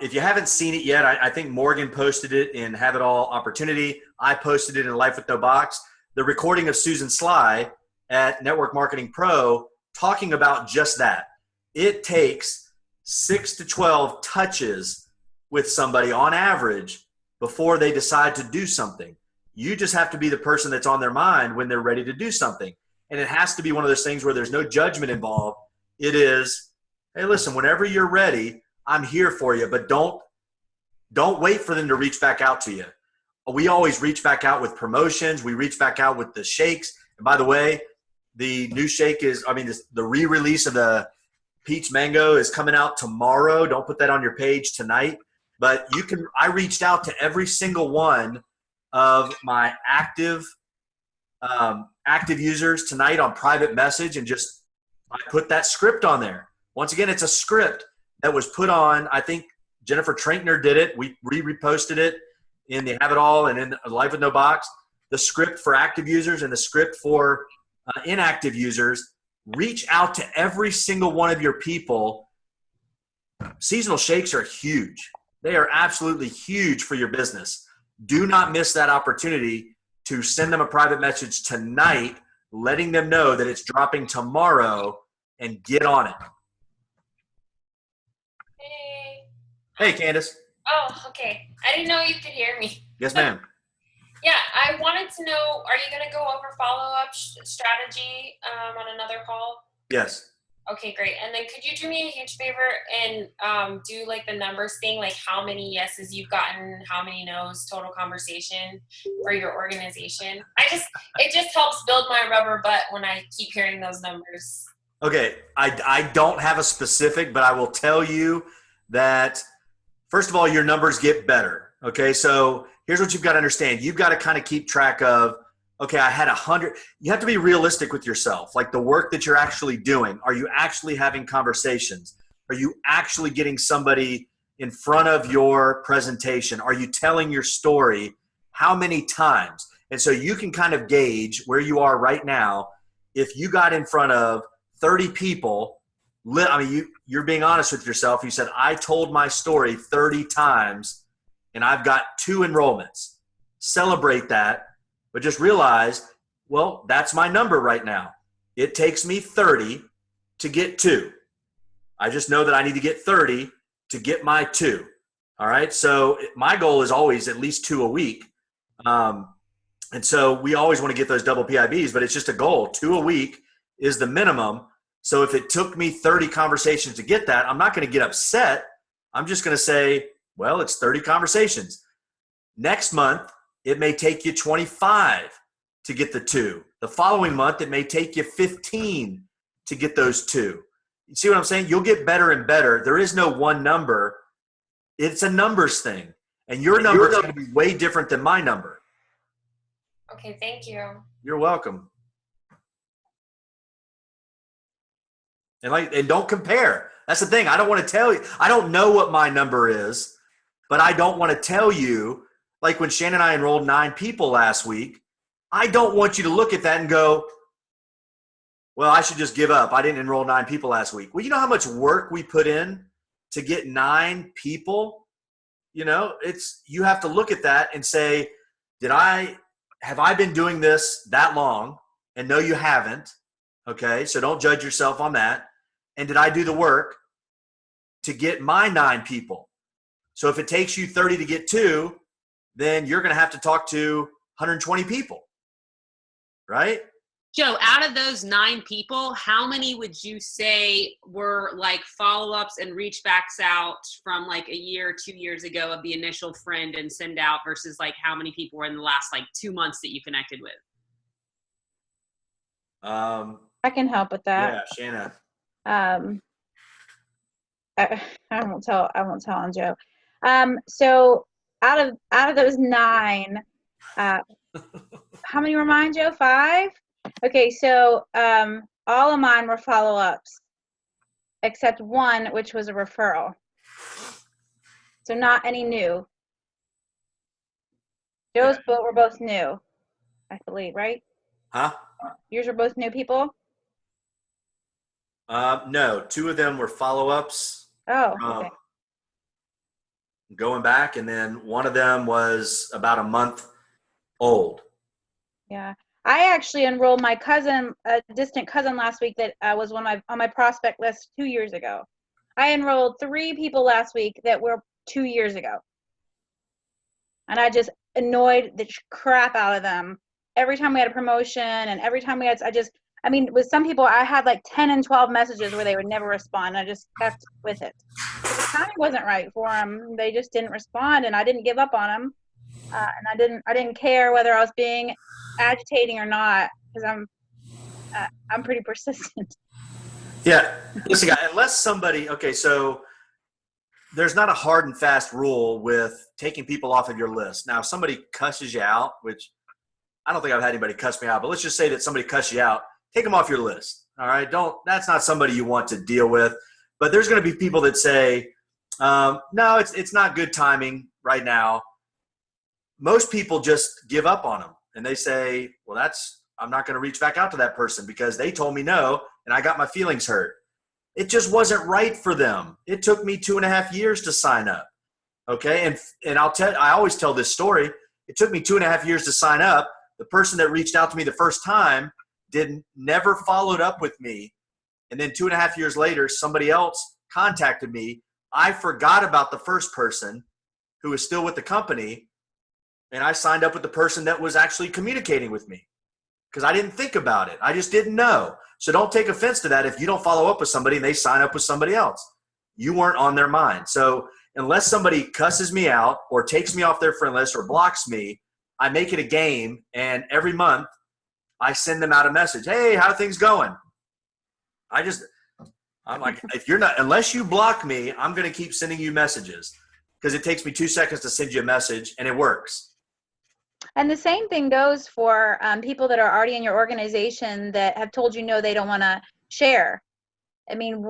if you haven't seen it yet, I think Morgan posted it in Have It All Opportunity. I posted it in Life with No Box. The recording of Susan Sly at Network Marketing Pro talking about just that. It takes 6 to 12 touches with somebody on average before they decide to do something. You just have to be the person that's on their mind when they're ready to do something. And it has to be one of those things where there's no judgment involved. It is, hey, listen, whenever you're ready, I'm here for you, but don't wait for them to reach back out to you. We always reach back out with promotions. We reach back out with the shakes. And by the way, the new shake the re-release of the peach mango is coming out tomorrow. Don't put that on your page tonight. But I reached out to every single one of my active users tonight on private message, and I put that script on there. Once again, it's a script that was put on. I think Jennifer Trinkner did it. We reposted it in the Have It All and in Life with No Box. The script for active users and the script for inactive users. Reach out to every single one of your people. Seasonal shakes are huge. They are absolutely huge for your business. Do not miss that opportunity to send them a private message tonight, letting them know that it's dropping tomorrow, and get on it. Hey. Hey, Candace. Oh, okay. I didn't know you could hear me. Yes, ma'am. Yeah, I wanted to know, are you going to go over follow-up strategy on another call? Yes. Okay, great. And then could you do me a huge favor and do like the numbers thing, like how many yeses you've gotten, how many no's, total conversation for your organization? It just helps build my rubber butt when I keep hearing those numbers. Okay, I don't have a specific, but I will tell you that, first of all, your numbers get better. Okay, so here's what you've got to understand. You've got to kind of keep track of, okay, I had 100. You have to be realistic with yourself. Like the work that you're actually doing. Are you actually having conversations? Are you actually getting somebody in front of your presentation? Are you telling your story? How many times? And so you can kind of gauge where you are right now. If you got in front of 30 people, you're being honest with yourself. You said, I told my story 30 times and I've got 2 enrollments. Celebrate that, but just realize, well, that's my number right now. It takes me 30 to get 2. I just know that I need to get 30 to get my 2. All right. So my goal is always at least 2 a week. And so we always want to get those double PIBs, but it's just a goal. 2 a week is the minimum. So if it took me 30 conversations to get that, I'm not going to get upset. I'm just going to say, well, it's 30 conversations. Next month, it may take you 25 to get the 2. The following month, it may take you 15 to get those 2. You see what I'm saying? You'll get better and better. There is no one number. It's a numbers thing. And your number is going to be way different than my number. Okay, thank you. You're welcome. And don't compare. That's the thing. I don't want to tell you. I don't know what my number is, but I don't want to tell you. Like when Shannon and I enrolled 9 people last week, I don't want you to look at that and go, well, I should just give up. I didn't enroll 9 people last week. Well, you know how much work we put in to get 9 people? You know, you have to look at that and say, have I been doing this that long? And no, you haven't. Okay, so don't judge yourself on that. And did I do the work to get my 9 people? So if it takes you 30 to get 2, then you're going to have to talk to 120 people, right? Joe, out of those 9 people, how many would you say were like follow-ups and reach backs out from like a year, 2 years ago of the initial friend and send out versus like how many people were in the last like 2 months that you connected with? I can help with that. Yeah, Shanna. I won't tell on Joe. So out of those 9, how many were mine, Joe? 5? Okay, so all of mine were follow-ups, except 1, which was a referral. So not any new. Joe's were both new, I believe, right? Huh? Yours were both new people? No, 2 of them were follow-ups. Oh, okay. Going back, and then one of them was about a month old. Yeah. I actually enrolled my cousin, a distant cousin last week that was on my prospect list 2 years ago. I enrolled 3 people last week that were 2 years ago. And I just annoyed the crap out of them every time we had a promotion, and every time we had, I mean, with some people, I had like 10 and 12 messages where they would never respond. I just kept with it. But the timing wasn't right for them. They just didn't respond, and I didn't give up on them. And I didn't care whether I was being agitating or not, because I'm pretty persistent. Yeah. Listen, guys, unless somebody, okay, so there's not a hard and fast rule with taking people off of your list. Now, if somebody cusses you out, which I don't think I've had anybody cuss me out, but let's just say that somebody cuss you out, take them off your list. All right. That's not somebody you want to deal with. But there's going to be people that say, no, it's not good timing right now. Most people just give up on them and they say, well, I'm not going to reach back out to that person because they told me no and I got my feelings hurt. It just wasn't right for them. It took me 2.5 years to sign up. Okay. And I always tell this story. It took me 2.5 years to sign up. The person that reached out to me the first time never followed up with me. And then 2.5 years later, somebody else contacted me. I forgot about the first person who was still with the company. And I signed up with the person that was actually communicating with me because I didn't think about it. I just didn't know. So don't take offense to that if you don't follow up with somebody and they sign up with somebody else. You weren't on their mind. So unless somebody cusses me out or takes me off their friend list or blocks me, I make it a game, and every month I send them out a message. Hey, how are things going? I'm like, unless you block me, I'm going to keep sending you messages because it takes me 2 seconds to send you a message and it works. And the same thing goes for people that are already in your organization that have told you no, they don't want to share. I mean,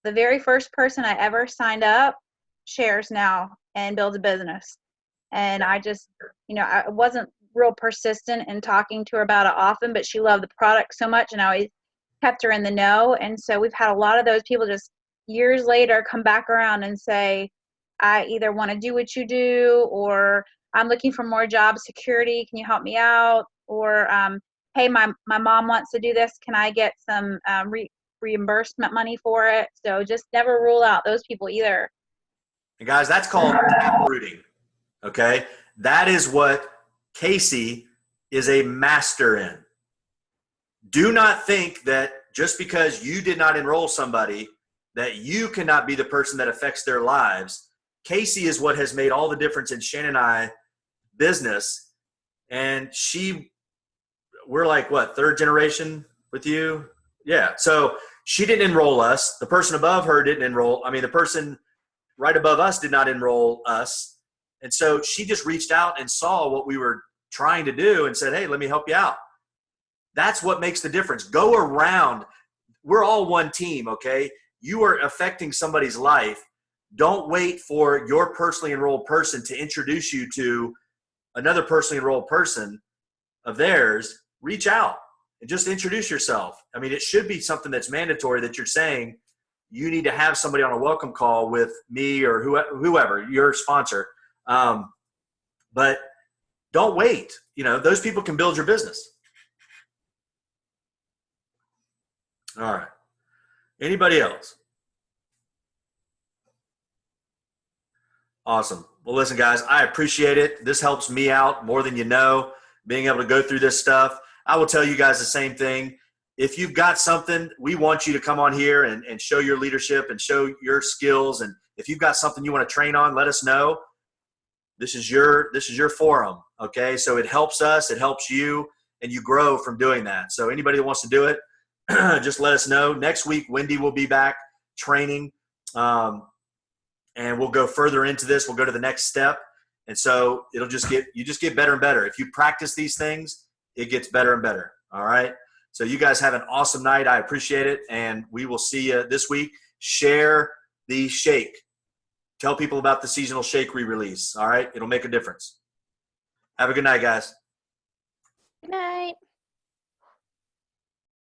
the very first person I ever signed up shares now and builds a business. And I just, I wasn't real persistent in talking to her about it often, but she loved the product so much and I always kept her in the know. And so we've had a lot of those people just years later come back around and say, I either want to do what you do, or I'm looking for more job security. Can you help me out? Or, hey, my mom wants to do this. Can I get some reimbursement money for it? So just never rule out those people either. And guys, that's called taprooting. Okay. That is what Casey is a master in. Do not think that just because you did not enroll somebody that you cannot be the person that affects their lives. Casey is what has made all the difference in Shannon and I business. And we're like, what, third generation with you? Yeah. So she didn't enroll us. The person above her didn't enroll. I mean, the person right above us did not enroll us. And so she just reached out and saw what we were trying to do and said, hey, let me help you out. That's what makes the difference. Go around. We're all one team, okay? You are affecting somebody's life. Don't wait for your personally enrolled person to introduce you to another personally enrolled person of theirs. Reach out and just introduce yourself. I mean, it should be something that's mandatory that you're saying you need to have somebody on a welcome call with me or whoever, your sponsor. But don't wait. Those people can build your business. All right. Anybody else? Awesome. Well, listen, guys, I appreciate it. This helps me out more than you know, being able to go through this stuff. I will tell you guys the same thing. If you've got something, we want you to come on here and show your leadership and show your skills. And if you've got something you want to train on, let us know. This is your forum, okay? So it helps us, it helps you, and you grow from doing that. So anybody that wants to do it, just let us know. Next week, Wendy will be back training, and we'll go further into this. We'll go to the next step. And so you just get better and better. If you practice these things, it gets better and better, all right? So you guys have an awesome night. I appreciate it, and we will see you this week. Share the shake. Tell people about the seasonal shake re-release, all right? It'll make a difference. Have a good night, guys. Good night.